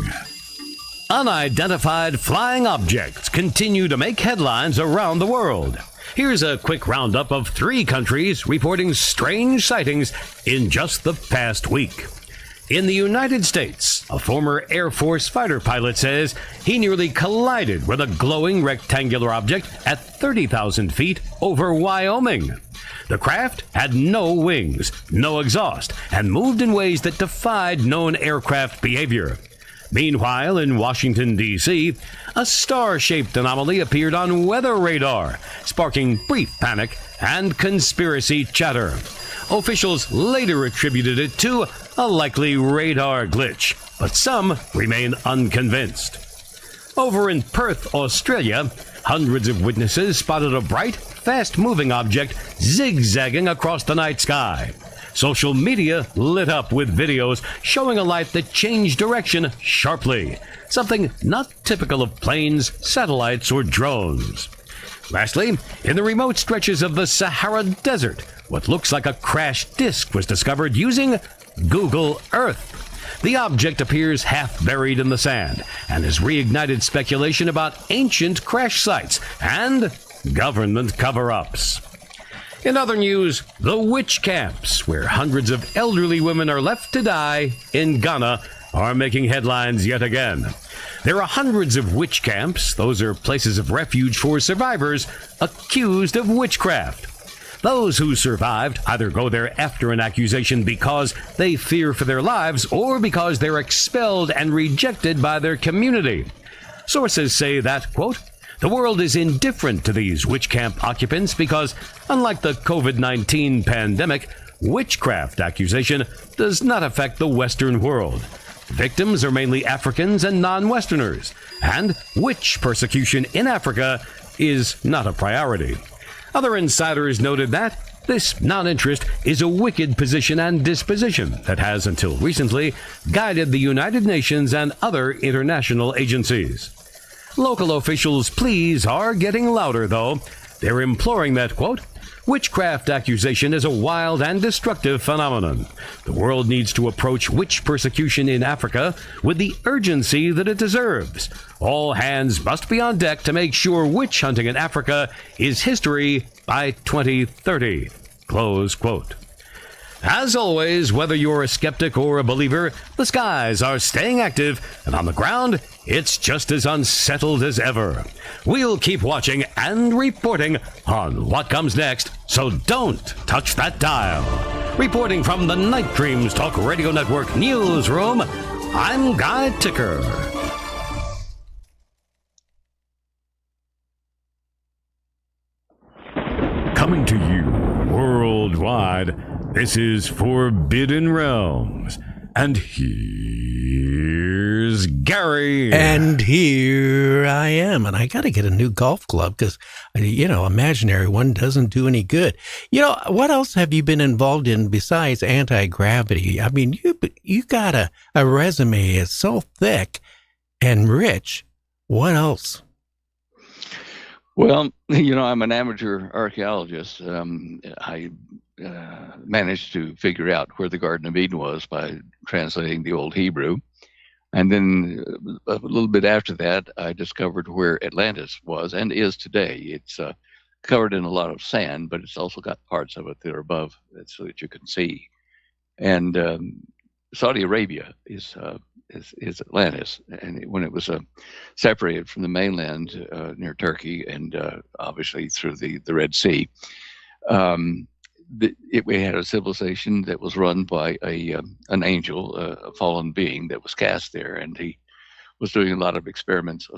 Unidentified flying objects continue to make headlines around the world. Here's a quick roundup of 3 countries reporting strange sightings in just the past week. In the United States, a former Air Force fighter pilot says he nearly collided with a glowing rectangular object at 30,000 feet over Wyoming. The craft had no wings, no exhaust, and moved in ways that defied known aircraft behavior. Meanwhile, in Washington, D.C., a star-shaped anomaly appeared on weather radar, sparking brief panic and conspiracy chatter. Officials later attributed it to a likely radar glitch, but some remain unconvinced. Over in Perth, Australia, hundreds of witnesses spotted a bright, fast-moving object zigzagging across the night sky. Social media lit up with videos showing a light that changed direction sharply, something not typical of planes, satellites, or drones. Lastly, in the remote stretches of the Sahara Desert, what looks like a crashed disk was discovered using Google Earth. The object appears half buried in the sand and has reignited speculation about ancient crash sites and government cover-ups. In other news, the witch camps, where hundreds of elderly women are left to die in Ghana, are making headlines yet again. There are hundreds of witch camps. Those are places of refuge for survivors accused of witchcraft. Those who survived either go there after an accusation because they fear for their lives or because they're expelled and rejected by their community. Sources say that, quote, the world is indifferent to these witch camp occupants because, unlike the COVID-19 pandemic, witchcraft accusation does not affect the Western world. Victims are mainly Africans and non-Westerners, and witch persecution in Africa is not a priority. Other insiders noted that this non-interest is a wicked position and disposition that has, until recently, guided the United Nations and other international agencies. Local officials' pleas are getting louder, though. They're imploring that, quote, witchcraft accusation is a wild and destructive phenomenon. The world needs to approach witch persecution in Africa with the urgency that it deserves. All hands must be on deck to make sure witch hunting in Africa is history by 2030. Close quote. As always, whether you're a skeptic or a believer, the skies are staying active, and on the ground, it's just as unsettled as ever. We'll keep watching and reporting on what comes next, so don't touch that dial. Reporting from the Night Dreams Talk Radio Network newsroom, I'm Guy Ticker. Coming to you worldwide, this is Forbidden Realms. And here's Gary. And here I am. And I got to get a new golf club because, imaginary one doesn't do any good. What else have you been involved in besides anti-gravity? I mean, you got a resume. It's so thick and rich. What else? Well, I'm an amateur archaeologist. I managed to figure out where the Garden of Eden was by translating the Old Hebrew. And then a little bit after that, I discovered where Atlantis was and is today. It's covered in a lot of sand, but it's also got parts of it that are above so that you can see. And Saudi Arabia is Atlantis, and when it was separated from the mainland near Turkey and obviously through the Red Sea, we had a civilization that was run by an angel, a fallen being that was cast there, and he was doing a lot of experiments,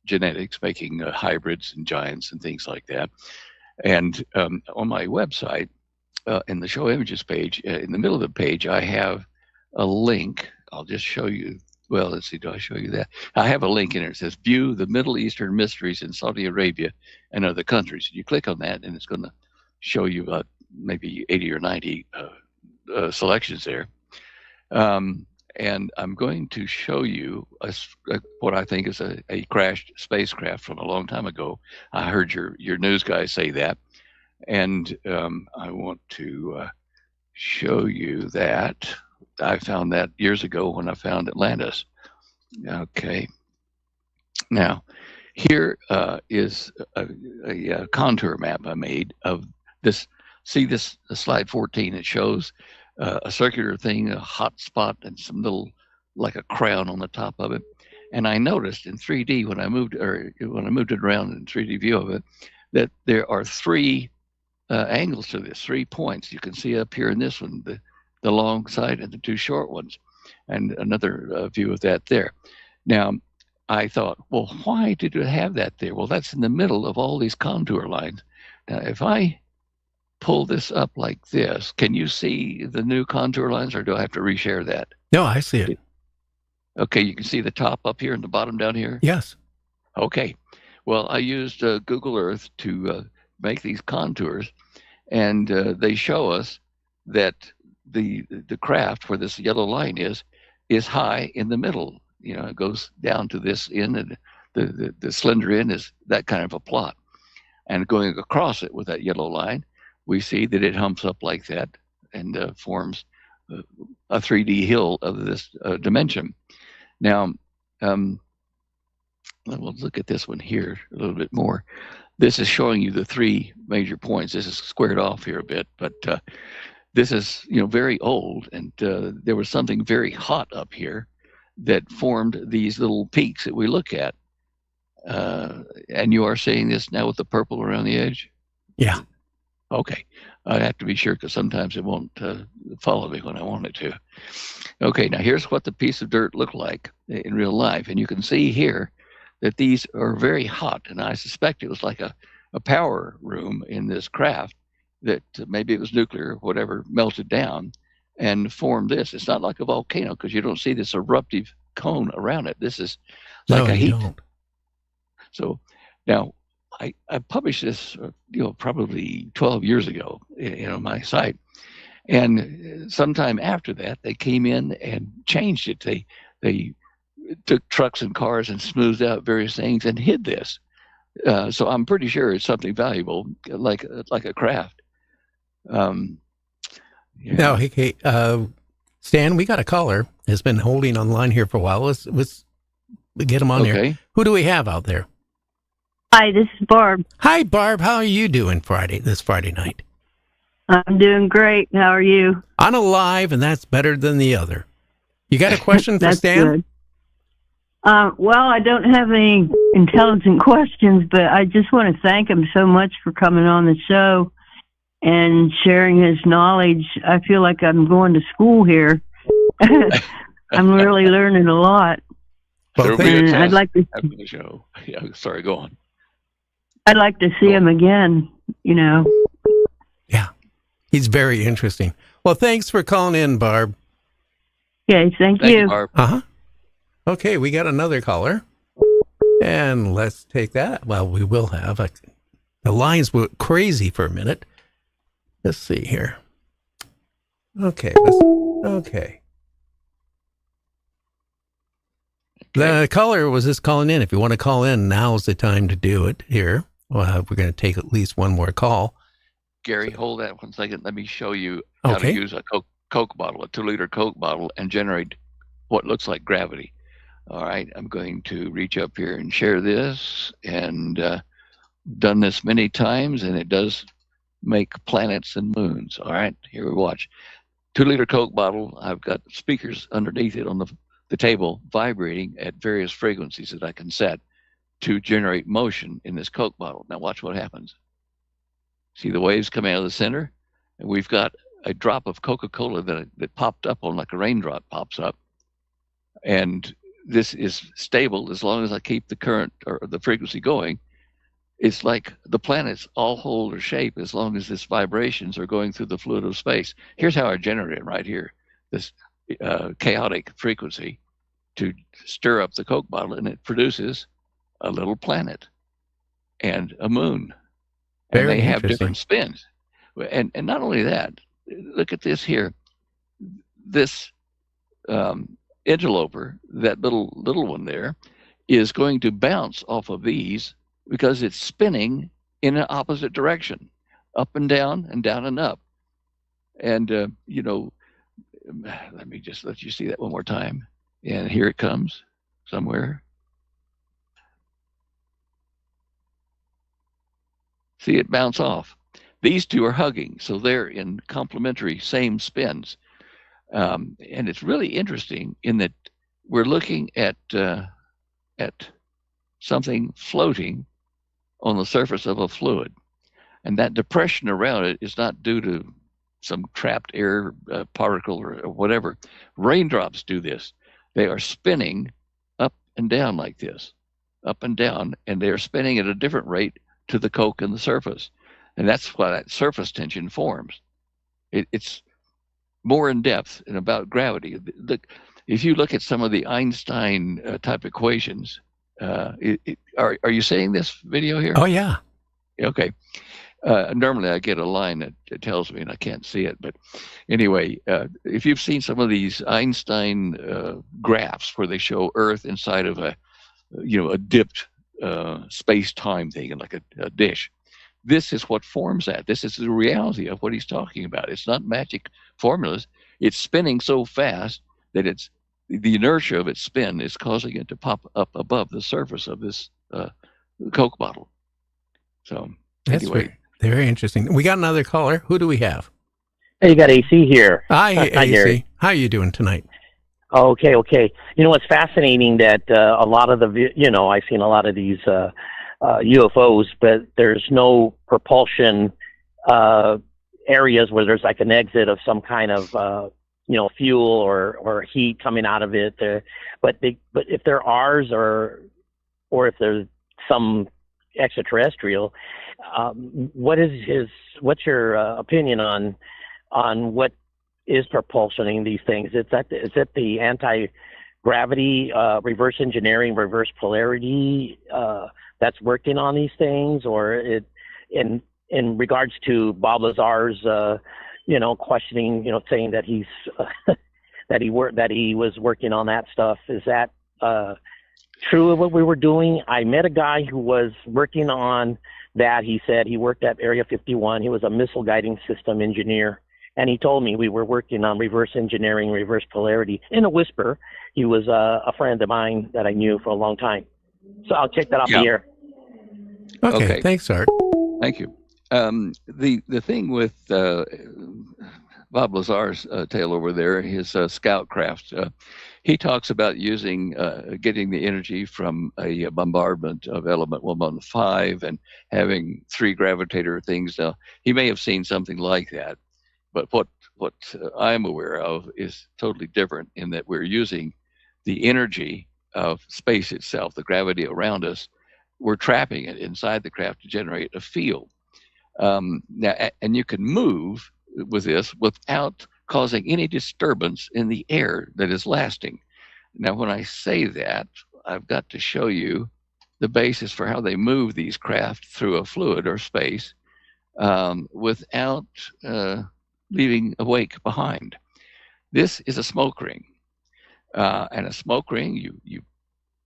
genetics, making hybrids and giants and things like that. And on my website, in the show images page, in the middle of the page, I have a link. I'll just show you. Well, let's see. Do I show you that? I have a link in there. It says "View the Middle Eastern Mysteries in Saudi Arabia and Other Countries." You click on that, and it's going to show you about maybe 80 or 90 selections there. And I'm going to show you what I think is a crashed spacecraft from a long time ago. I heard your news guys say that. And I want to show you that. I found that years ago when I found Atlantis. Okay. Now, here is a contour map I made of this. See this slide 14? It shows a circular thing, a hot spot, and some little, like a crown on the top of it. And I noticed in 3D when I moved it around in 3D view of it, that there are three angles to this, 3 points. You can see up here in this one, the long side and the two short ones, and another view of that there. Now, I thought, well, why did it have that there? Well, that's in the middle of all these contour lines. Now, if I pull this up like this, can you see the new contour lines, or do I have to reshare that? No, I see it. Okay, you can see the top up here and the bottom down here? Yes. Okay. Well, I used Google Earth to make these contours, and they show us that the craft where this yellow line is high in the middle. It goes down to this end, and the slender end is that kind of a plot. And going across it with that yellow line, we see that it humps up like that and forms a 3D hill of this dimension. Now, we'll look at this one here a little bit more. This is showing you the three major points. This is squared off here a bit, but this is very old, and there was something very hot up here that formed these little peaks that we look at. And you are seeing this now with the purple around the edge? Yeah. Okay. I have to be sure, because sometimes it won't follow me when I want it to. Okay, now here's what the piece of dirt looked like in real life. And you can see here that these are very hot. And I suspect it was like a power room in this craft that maybe it was nuclear, whatever, melted down and formed this. It's not like a volcano, because you don't see this eruptive cone around it. This is like a heat. Don't. So now I published this, probably 12 years ago, on my site. And sometime after that, they came in and changed it. They took trucks and cars and smoothed out various things and hid this. So I'm pretty sure it's something valuable, like a craft. Now, hey, Stan, we got a caller. Has been holding online here for a while. Let's get him on here. Who do we have out there? Hi, this is Barb. Hi, Barb. How are you doing this Friday night? I'm doing great. How are you? I'm alive, and that's better than the other. You got a question for Stan? Good. Well, I don't have any intelligent questions, but I just want to thank him so much for coming on the show and sharing his knowledge. I feel like I'm going to school here. I'm really learning a lot. Well, and I'd like to after the show. Yeah, sorry, go on. I'd like to see him again, Yeah, he's very interesting. Well, thanks for calling in, Barb. Okay, thank you. Barb. Uh-huh. Okay, we got another caller. And let's take that. Well, we will have. The lines were crazy for a minute. Let's see here. Okay. Okay. The caller was just calling in. If you want to call in, now's the time to do it here. Well, we're going to take at least one more call. Gary, hold that 1 second. Let me show you how to use a Coke bottle, a 2-liter Coke bottle, and generate what looks like gravity. All right, I'm going to reach up here and share this, and done this many times, and it does make planets and moons. All right, here we watch. 2-liter Coke bottle. I've got speakers underneath it on the table vibrating at various frequencies that I can set to generate motion in this Coke bottle. Now watch what happens. See the waves coming out of the center? And we've got a drop of Coca-Cola that popped up on, like a raindrop pops up. And this is stable as long as I keep the current or the frequency going. It's like the planets all hold their shape as long as these vibrations are going through the fluid of space. Here's how I generate it right here. This chaotic frequency to stir up the Coke bottle, and it produces a little planet and a moon. And Very they have interesting. different spins. And not only that, look at this here. This interloper, that little one there, is going to bounce off of these because it's spinning in an opposite direction, up and down and up. And, let me just let you see that one more time. And here it comes somewhere. See it bounce off. These two are hugging, so they're in complementary same spins. And it's really interesting in that we're looking at something floating on the surface of a fluid. And that depression around it is not due to some trapped air particle or whatever. Raindrops do this. They are spinning up and down like this, up and down, and they're spinning at a different rate to the Coke and the surface. And that's why that surface tension forms. It's more in depth and about gravity. If you look at some of the Einstein type equations, are you seeing this video here? Oh, yeah. Okay. Normally I get a line that tells me and I can't see it. But anyway, if you've seen some of these Einstein graphs where they show Earth inside of a dipped space-time thing, like a dish, this is what forms that. This is the reality of what he's talking about. It's not magic formulas. It's spinning so fast that it's the inertia of its spin is causing it to pop up above the surface of this Coke bottle. So That's anyway. very interesting. We got another caller. Who do we have? Hey, you got AC here. Hi, Hi, AC. Gary. How are you doing tonight? Okay. You know, it's fascinating that a lot of I've seen a lot of these UFOs, but there's no propulsion areas where there's like an exit of some kind of fuel or heat coming out of it. But if they're ours or if there's some extraterrestrial, what's your opinion on what is propulsioning these things? Is it the anti-gravity, reverse engineering, reverse polarity that's working on these things, or in regards to Bob Lazar's questioning, saying that he's that he was working on that stuff? Is that true of what we were doing? I met a guy who was working on that. He said he worked at Area 51. He was a missile guiding system engineer. And he told me we were working on reverse engineering, reverse polarity in a whisper. He was a friend of mine that I knew for a long time. So I'll check that out the air. Okay. Thanks, Art. Thank you. The thing with Bob Lazar's tale over there, his scout craft, he talks about using getting the energy from a bombardment of element 115 and having 3 gravitator things. Now, he may have seen something like that, but what I'm aware of is totally different in that we're using the energy of space itself, the gravity around us. We're trapping it inside the craft to generate a field. Now, and you can move with this without causing any disturbance in the air that is lasting. Now, when I say that, I've got to show you the basis for how they move these craft through a fluid or space without leaving a wake behind. This is a smoke ring. And a smoke ring, you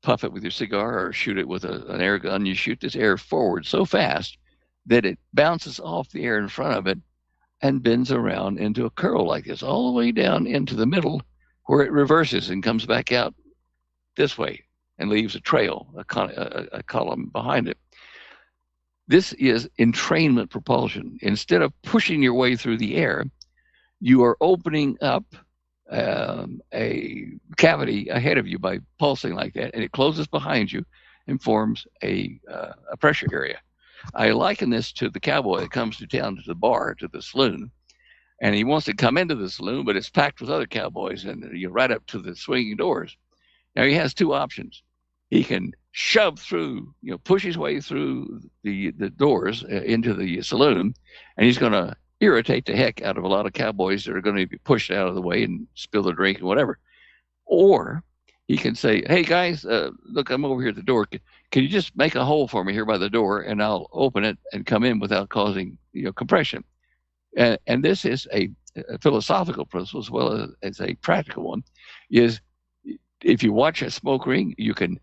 puff it with your cigar or shoot it with an air gun. You shoot this air forward so fast that it bounces off the air in front of it and bends around into a curl like this, all the way down into the middle, where it reverses and comes back out this way and leaves a trail, a column behind it. This is entrainment propulsion. Instead of pushing your way through the air, you are opening up a cavity ahead of you by pulsing like that, and it closes behind you and forms a pressure area. I liken this to the cowboy that comes to town to the bar, to the saloon, and he wants to come into the saloon, but it's packed with other cowboys, and you're right up to the swinging doors. Now he has two options. He can shove through, push his way through the doors into the saloon, and he's going to irritate the heck out of a lot of cowboys that are going to be pushed out of the way and spill their drink and whatever. Or he can say, hey guys, look, I'm over here at the door. Can you just make a hole for me here by the door, and I'll open it and come in without causing compression. And this is a philosophical principle as well as a practical one. Is if you watch a smoke ring, you can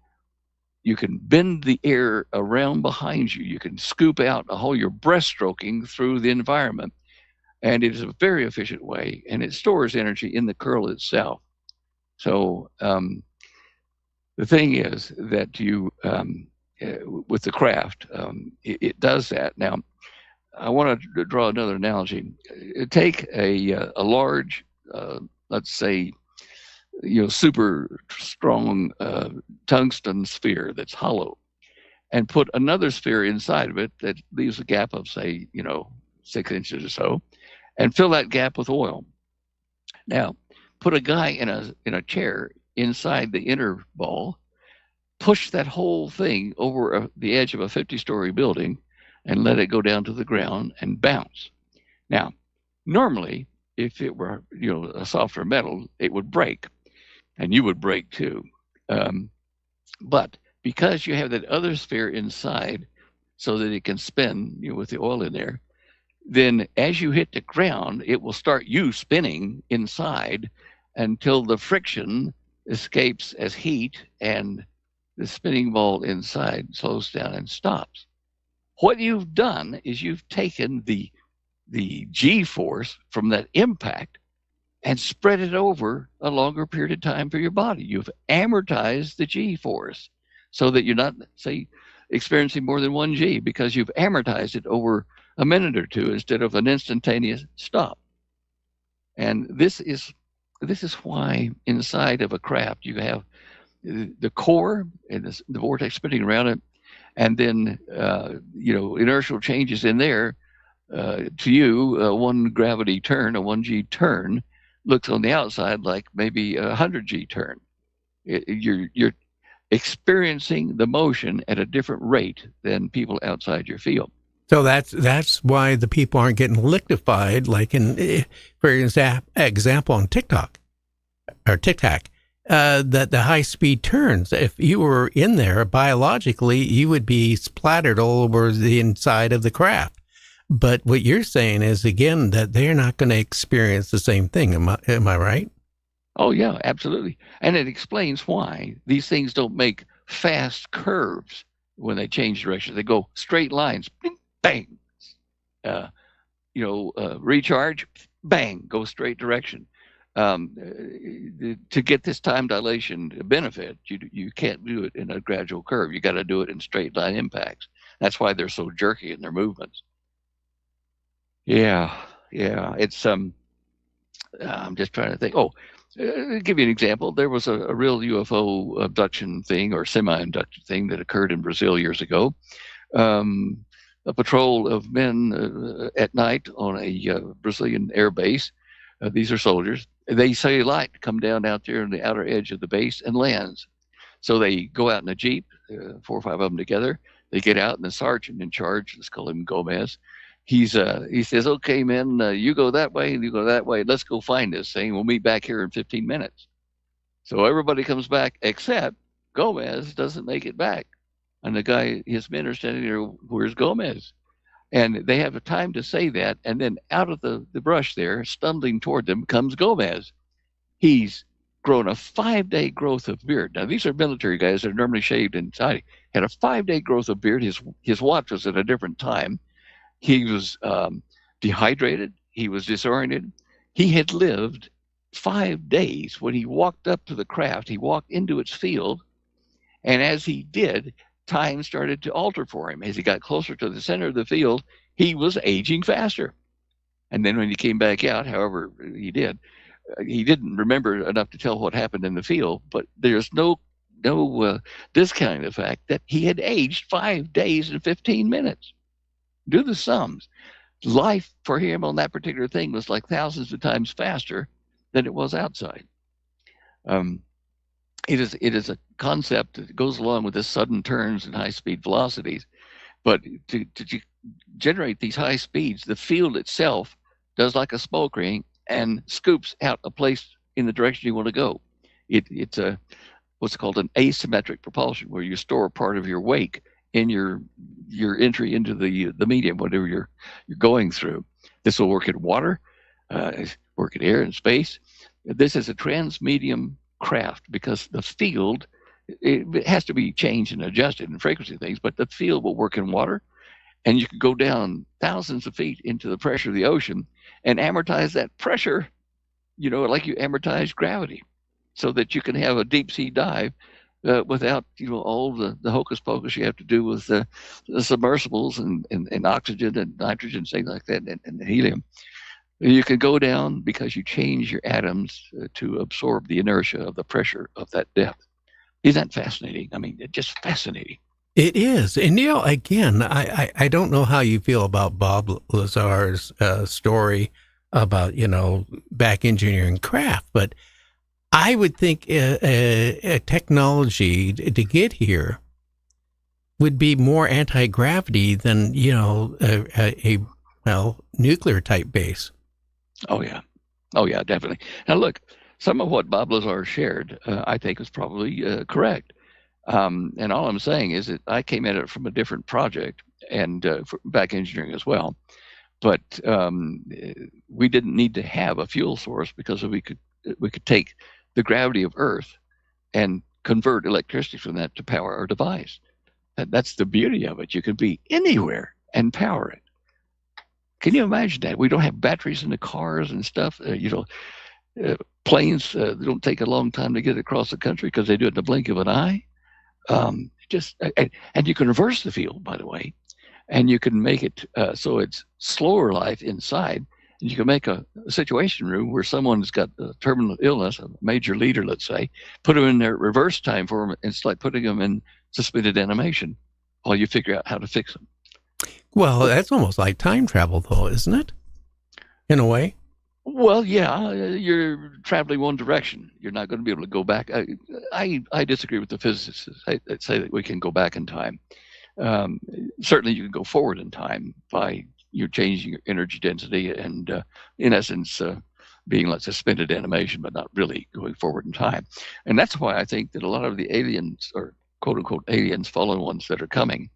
bend the air around behind you. You can scoop out a hole. You're breaststroking through the environment. And it is a very efficient way, and it stores energy in the curl itself. So the thing is that you, with the craft, it does that. Now, I want to draw another analogy. Take a large, let's say, super strong tungsten sphere that's hollow, and put another sphere inside of it that leaves a gap of, say, 6 inches or so, and fill that gap with oil. Now, put a guy in a chair inside the inner ball, push that whole thing over the edge of a 50-story building, and let it go down to the ground and bounce. Now, normally, if it were a softer metal, it would break, and you would break too. But because you have that other sphere inside, so that it can spin with the oil in there, then as you hit the ground, it will start you spinning inside until the friction escapes as heat, and the spinning ball inside slows down and stops. What you've done is you've taken the G-force from that impact and spread it over a longer period of time for your body. You've amortized the G-force so that you're not, say, experiencing more than 1 G, because you've amortized it over a minute or two instead of an instantaneous stop. And this is why inside of a craft you have the core and the vortex spinning around it, and then inertial changes in there. To you, 1 gravity turn, a 1 G turn, looks on the outside like maybe a 100 G turn. You're experiencing the motion at a different rate than people outside your field. So that's why the people aren't getting liquefied, like for example, on TikTok or TikTok, that the high speed turns. If you were in there biologically, you would be splattered all over the inside of the craft. But what you're saying is, again, that they're not going to experience the same thing. Am I right? Oh yeah, absolutely. And it explains why these things don't make fast curves when they change direction. They go straight lines. Bing, bang, recharge, bang, go straight direction. To get this time dilation benefit, you can't do it in a gradual curve. You got to do it in straight line impacts. That's why they're so jerky in their movements. Yeah. It's I'm just trying to think. I'll give you an example. There was a real UFO abduction thing, or semi-abduction thing, that occurred in Brazil years ago. A patrol of men at night on a Brazilian air base. These are soldiers. They see light come down out there on the outer edge of the base and lands. So they go out in a Jeep, 4 or 5 of them together. They get out, and the sergeant in charge, let's call him Gomez, he says, okay, men, you go that way, and you go that way. Let's go find this thing. We'll meet back here in 15 minutes. So everybody comes back, except Gomez doesn't make it back. And the guy, his men are standing there, where's Gomez? And they have a time to say that, and then out of the brush there, stumbling toward them, comes Gomez. He's grown a 5-day growth of beard. Now, these are military guys that are normally shaved inside. Had a 5-day growth of beard. His watch was at a different time. He was dehydrated. He was disoriented. He had lived 5 days. When he walked up to the craft, he walked into its field, and as he did, time started to alter for him. As he got closer to the center of the field, he was aging faster. And then when he came back out, however he didn't remember enough to tell what happened in the field, but there's no discounting the fact that he had aged 5 days and 15 minutes. Do the sums. Life for him on that particular thing was like thousands of times faster than it was outside. It is a concept that goes along with the sudden turns and high speed velocities, but to generate these high speeds, the field itself does like a smoke ring and scoops out a place in the direction you want to go. It's a what's called an asymmetric propulsion, where you store part of your wake in your entry into the medium, whatever you're going through. This will work in water, work in air and space. This is a transmedium craft because the field, it has to be changed and adjusted in frequency things, but the field will work in water, and you can go down thousands of feet into the pressure of the ocean and amortize that pressure, like you amortize gravity, so that you can have a deep sea dive without all the hocus pocus you have to do with the submersibles and oxygen and nitrogen, things like that, and helium. You can go down because you change your atoms to absorb the inertia of the pressure of that depth. Isn't that fascinating? I mean, it's just fascinating. It is. And, again, I don't know how you feel about Bob Lazar's story about, back engineering craft, but I would think a technology to get here would be more anti-gravity than, a nuclear type base. Oh, yeah, definitely. Now, look, some of what Bob Lazar shared, I think is probably correct. And all I'm saying is that I came at it from a different project and back engineering as well. But we didn't need to have a fuel source because we could take the gravity of Earth and convert electricity from that to power our device. That's the beauty of it. You can be anywhere and power it. Can you imagine that? We don't have batteries in the cars and stuff. Planes don't take a long time to get across the country because they do it in the blink of an eye. And you can reverse the field, by the way, and you can make it so it's slower life inside. And you can make a situation room where someone's got a terminal illness, a major leader, let's say, put them in their reverse time for them. It's like putting them in suspended animation while you figure out how to fix them. Well, that's almost like time travel, though, isn't it? In a way. Well, yeah, you're traveling one direction. You're not going to be able to go back. I disagree with the physicists that say that we can go back in time. Certainly, you can go forward in time by you're changing your energy density and, in essence, being like suspended animation, but not really going forward in time. And that's why I think that a lot of the aliens, or quote unquote aliens, fallen ones that are coming,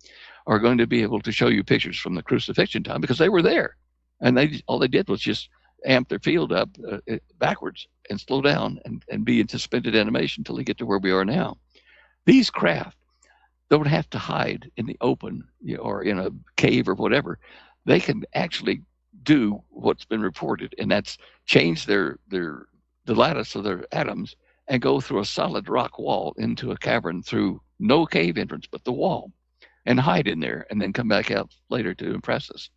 are going to be able to show you pictures from the crucifixion time because they were there, and all they did was just amp their field up backwards and slow down and be in suspended animation until they get to where we are now. These craft don't have to hide in the open or in a cave or whatever. They can actually do what's been reported, and that's change the lattice of their atoms and go through a solid rock wall into a cavern through no cave entrance but the wall, and hide in there and then come back out later to impress us.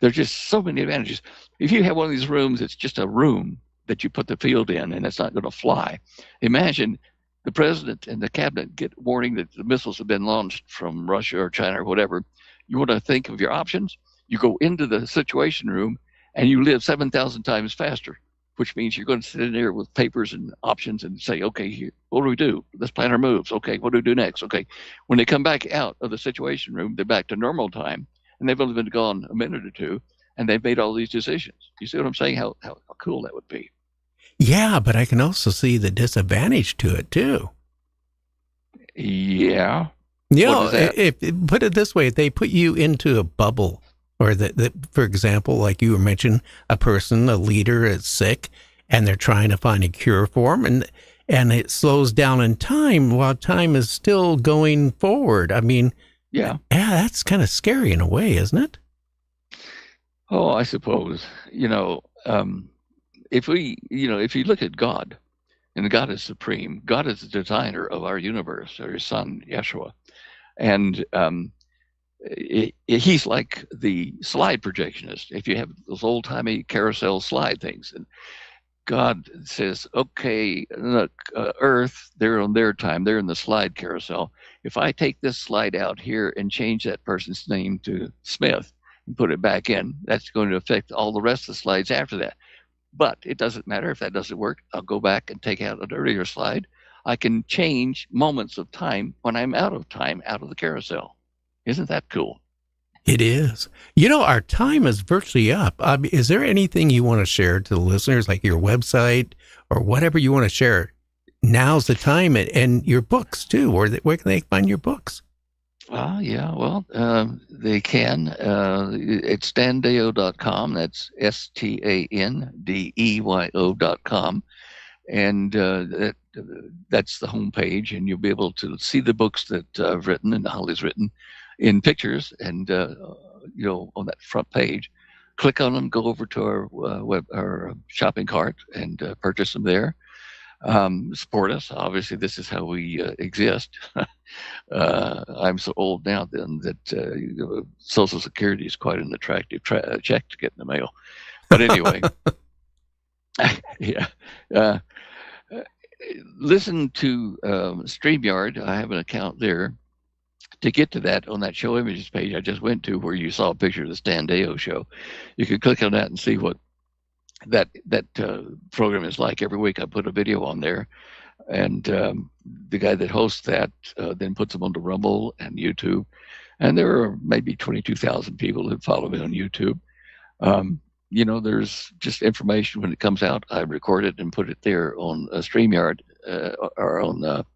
There's just so many advantages. If you have one of these rooms, it's just a room that you put the field in and it's not going to fly. Imagine the president and the cabinet get warning that the missiles have been launched from Russia or China or whatever. You want to think of your options? You go into the situation room and you live 7,000 times faster, which means you're going to sit in there with papers and options and say, okay, here, what do we do? Let's plan our moves. Okay, what do we do next? Okay. When they come back out of the situation room, they're back to normal time, and they've only been gone a minute or two, and they've made all these decisions. You see what I'm saying? How cool that would be. Yeah, but I can also see the disadvantage to it, too. Yeah. If put it this way, if they put you into a bubble, or that, for example, like you mentioned, a leader is sick, and they're trying to find a cure for him, and it slows down in time while time is still going forward. I mean, yeah, that's kind of scary in a way, isn't it? Oh, I suppose. If you look at God, and God is supreme, God is the designer of our universe, or his son, Yeshua. And he's like the slide projectionist. If you have those old-timey carousel slide things, and God says, okay, look, Earth, they're on their time. They're in the slide carousel. If I take this slide out here and change that person's name to Smith and put it back in, that's going to affect all the rest of the slides after that. But it doesn't matter if that doesn't work. I'll go back and take out an earlier slide. I can change moments of time when I'm out of time, out of the carousel. Isn't that cool? It is. Our time is virtually up. Is there anything you want to share to the listeners, like your website or whatever you want to share? Now's the time, and your books too. Where can they find your books? Yeah, well, they can. It's standeyo.com. That's STANDEYO.com. And that's the homepage, and you'll be able to see the books that I've written and Holly's written in pictures, and on that front page. Click on them, go over to our shopping cart, and purchase them there. Support us. Obviously, this is how we exist. I'm so old now then that Social Security is quite an attractive check to get in the mail. But anyway, yeah. Listen to StreamYard. I have an account there. To get to that, on that show images page I just went to, where you saw a picture of the Stan Deyo show, you can click on that and see what that program is like. Every week I put a video on there, and the guy that hosts that then puts them onto Rumble and YouTube, and there are maybe 22,000 people who follow me on YouTube. There's just information when it comes out. I record it and put it there on StreamYard, or on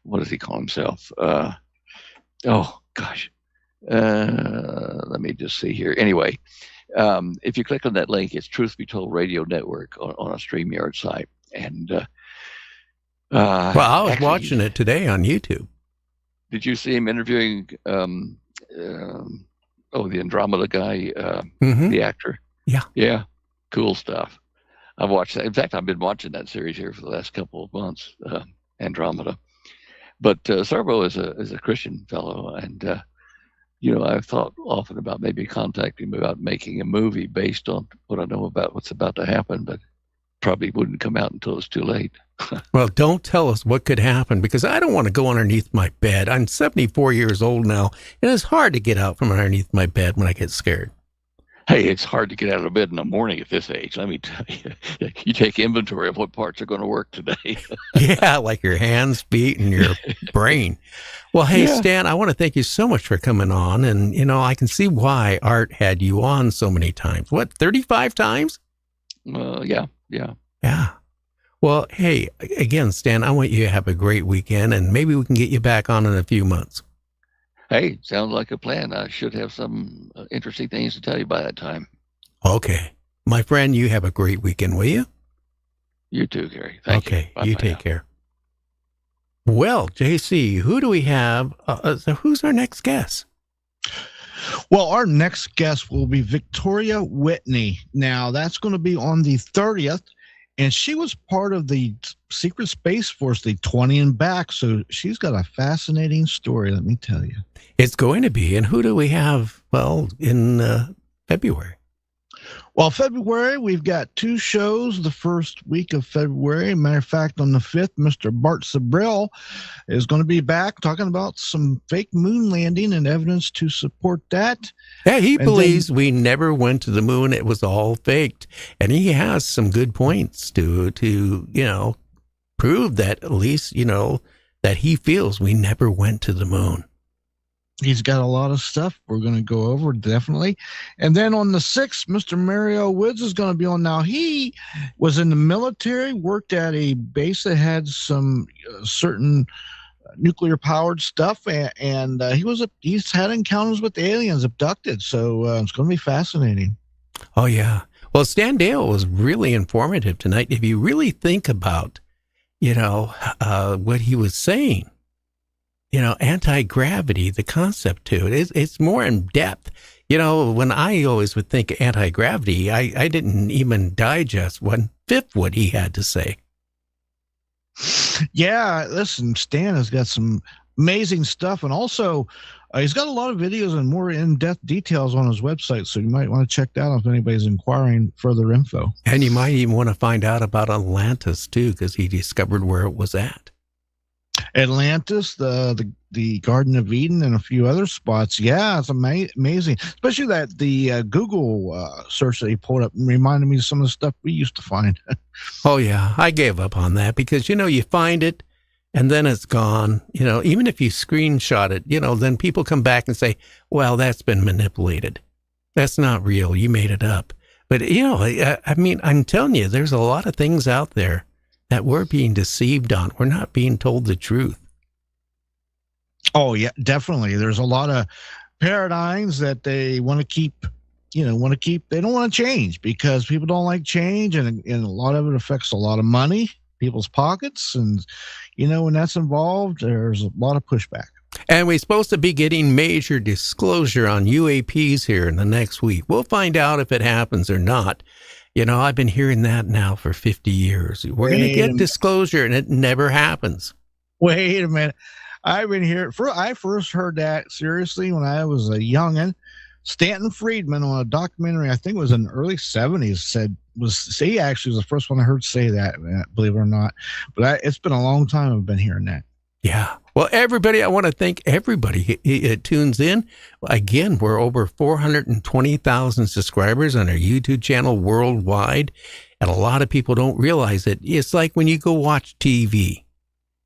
what does he call himself? Oh gosh, let me just see here. Anyway, if you click on that link, it's Truth Be Told Radio Network on a StreamYard site. And well, I was watching it today on YouTube. Did you see him interviewing the Andromeda guy, the actor? Yeah, cool stuff. I've watched that. In fact, I've been watching that series here for the last couple of months, Andromeda. But Sarbo is a Christian fellow, and I've thought often about maybe contacting him about making a movie based on what I know about what's about to happen, but probably wouldn't come out until it's too late. Well, don't tell us what could happen, because I don't want to go underneath my bed. I'm 74 years old now, and it's hard to get out from underneath my bed when I get scared. Hey, it's hard to get out of bed in the morning at this age. Let me tell you, you take inventory of what parts are going to work today. Yeah, like your hands, feet, and your brain. Well, hey, yeah. Stan, I want to thank you so much for coming on. And, I can see why Art had you on so many times. What, 35 times? Yeah. Yeah. Well, hey, again, Stan, I want you to have a great weekend, and maybe we can get you back on in a few months. Hey, sounds like a plan. I should have some interesting things to tell you by that time. Okay. My friend, you have a great weekend, will you? You too, Gary. Thank you. Okay, you take care. Well, JC, who do we have? So who's our next guest? Well, our next guest will be Victoria Whitney. Now, that's going to be on the 30th. And she was part of the Secret Space Force, the 20 and back. So she's got a fascinating story, let me tell you. It's going to be. And who do we have, in February? Well, February, we've got 2 shows the first week of February. Matter of fact, on the 5th, Mr. Bart Sabrell is going to be back talking about some fake moon landing and evidence to support that. Yeah, he believes we never went to the moon. It was all faked. And he has some good points to prove that, at least, that he feels we never went to the moon. He's got a lot of stuff we're going to go over, definitely. And then on the 6th, Mr. Mario Woods is going to be on. Now, he was in the military, worked at a base that had some certain nuclear-powered stuff, and he's had encounters with aliens, abducted. So it's going to be fascinating. Oh, yeah. Well, Stan Deyo was really informative tonight. If you really think about, what he was saying, anti-gravity, the concept to it, it's more in depth. When I always would think anti-gravity, I didn't even digest 1/5 what he had to say. Yeah, listen, Stan has got some amazing stuff. And also, he's got a lot of videos and more in-depth details on his website, so you might want to check that out if anybody's inquiring further info. And you might even want to find out about Atlantis, too, because he discovered where it was at. Atlantis, the Garden of Eden, and a few other spots. Yeah, it's amazing. Especially that the Google search that he pulled up reminded me of some of the stuff we used to find. Oh, yeah. I gave up on that because, you find it and then it's gone. Even if you screenshot it, then people come back and say, well, that's been manipulated. That's not real. You made it up. But, I'm telling you, there's a lot of things out there that we're being deceived on. We're not being told the truth. Oh, yeah, definitely. There's a lot of paradigms that they want to keep, they don't want to change because people don't like change. And a lot of it affects a lot of money, people's pockets. And, when that's involved, there's a lot of pushback. And we're supposed to be getting major disclosure on UAPs here in the next week. We'll find out if it happens or not. I've been hearing that now for 50 years. We're going to get disclosure, and it never happens. Wait a minute. I've been here. I first heard that seriously when I was a youngin'. Stanton Friedman on a documentary, I think it was in the early 70s, he actually was the first one I heard say that, believe it or not. But it's been a long time I've been hearing that. Yeah. Well, everybody, I want to thank everybody who tunes in. Again, we're over 420,000 subscribers on our YouTube channel worldwide. And a lot of people don't realize it. It's like when you go watch TV.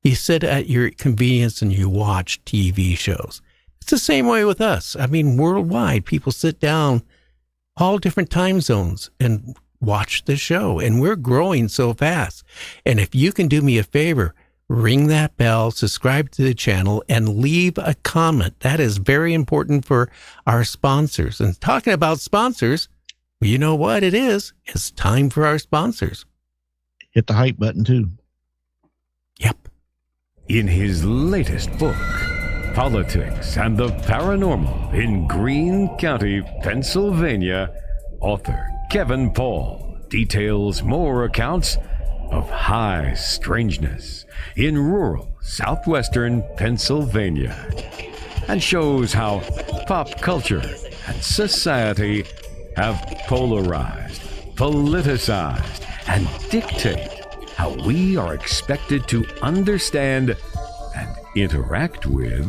You sit at your convenience and you watch TV shows. It's the same way with us. Worldwide, people sit down all different time zones and watch the show. And we're growing so fast. And if you can do me a favor, ring that bell, subscribe to the channel, and leave a comment. That is very important for our sponsors. And talking about sponsors, you know what it is? It's time for our sponsors. Hit the hype button, too. Yep. In his latest book, Politics and the Paranormal in Greene County, Pennsylvania, author Kevin Paul details more accounts of high strangeness in rural southwestern Pennsylvania and shows how pop culture and society have polarized, politicized, and dictate how we are expected to understand and interact with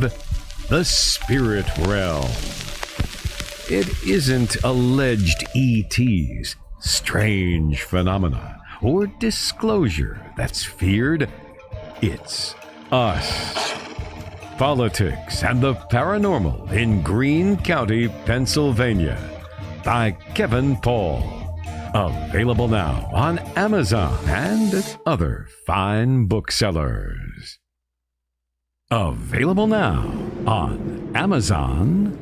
the spirit realm. It isn't alleged ETs, strange phenomena, or disclosure that's feared. It's us. Politics and the Paranormal in Greene County, Pennsylvania, by Kevin Paul. Available now on Amazon and at other fine booksellers. Available now on Amazon.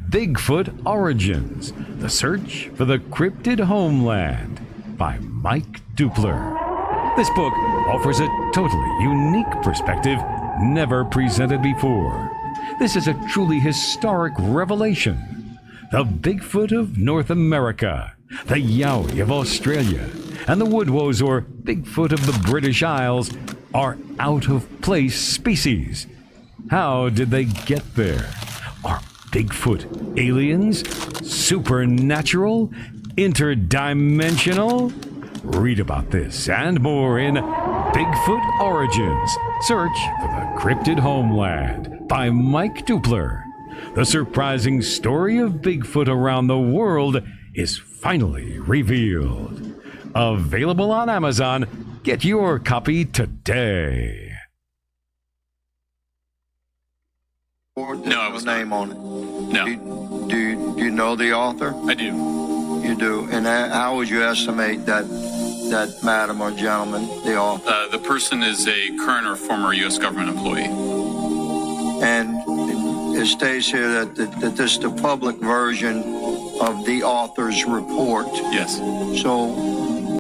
Bigfoot Origins, The Search for the Cryptid Homeland by Mike Dupler. This book offers a totally unique perspective never presented before. This is a truly historic revelation. The Bigfoot of North America, the Yowie of Australia, and the Woodwoes or Bigfoot of the British Isles are out-of-place species. How did they get there? Are Bigfoot aliens? Supernatural? Interdimensional? Read about this and more in Bigfoot Origins, Search for the Cryptid Homeland by Mike Dupler. The surprising story of Bigfoot around the world is finally revealed. Available on Amazon. Get your copy today. No, I was name on it. No. Do you know the author? I do. You do. And how would you estimate that madam or gentleman, the author? The person is a current or former U.S. government employee. And it states here that this is the public version of the author's report. Yes. So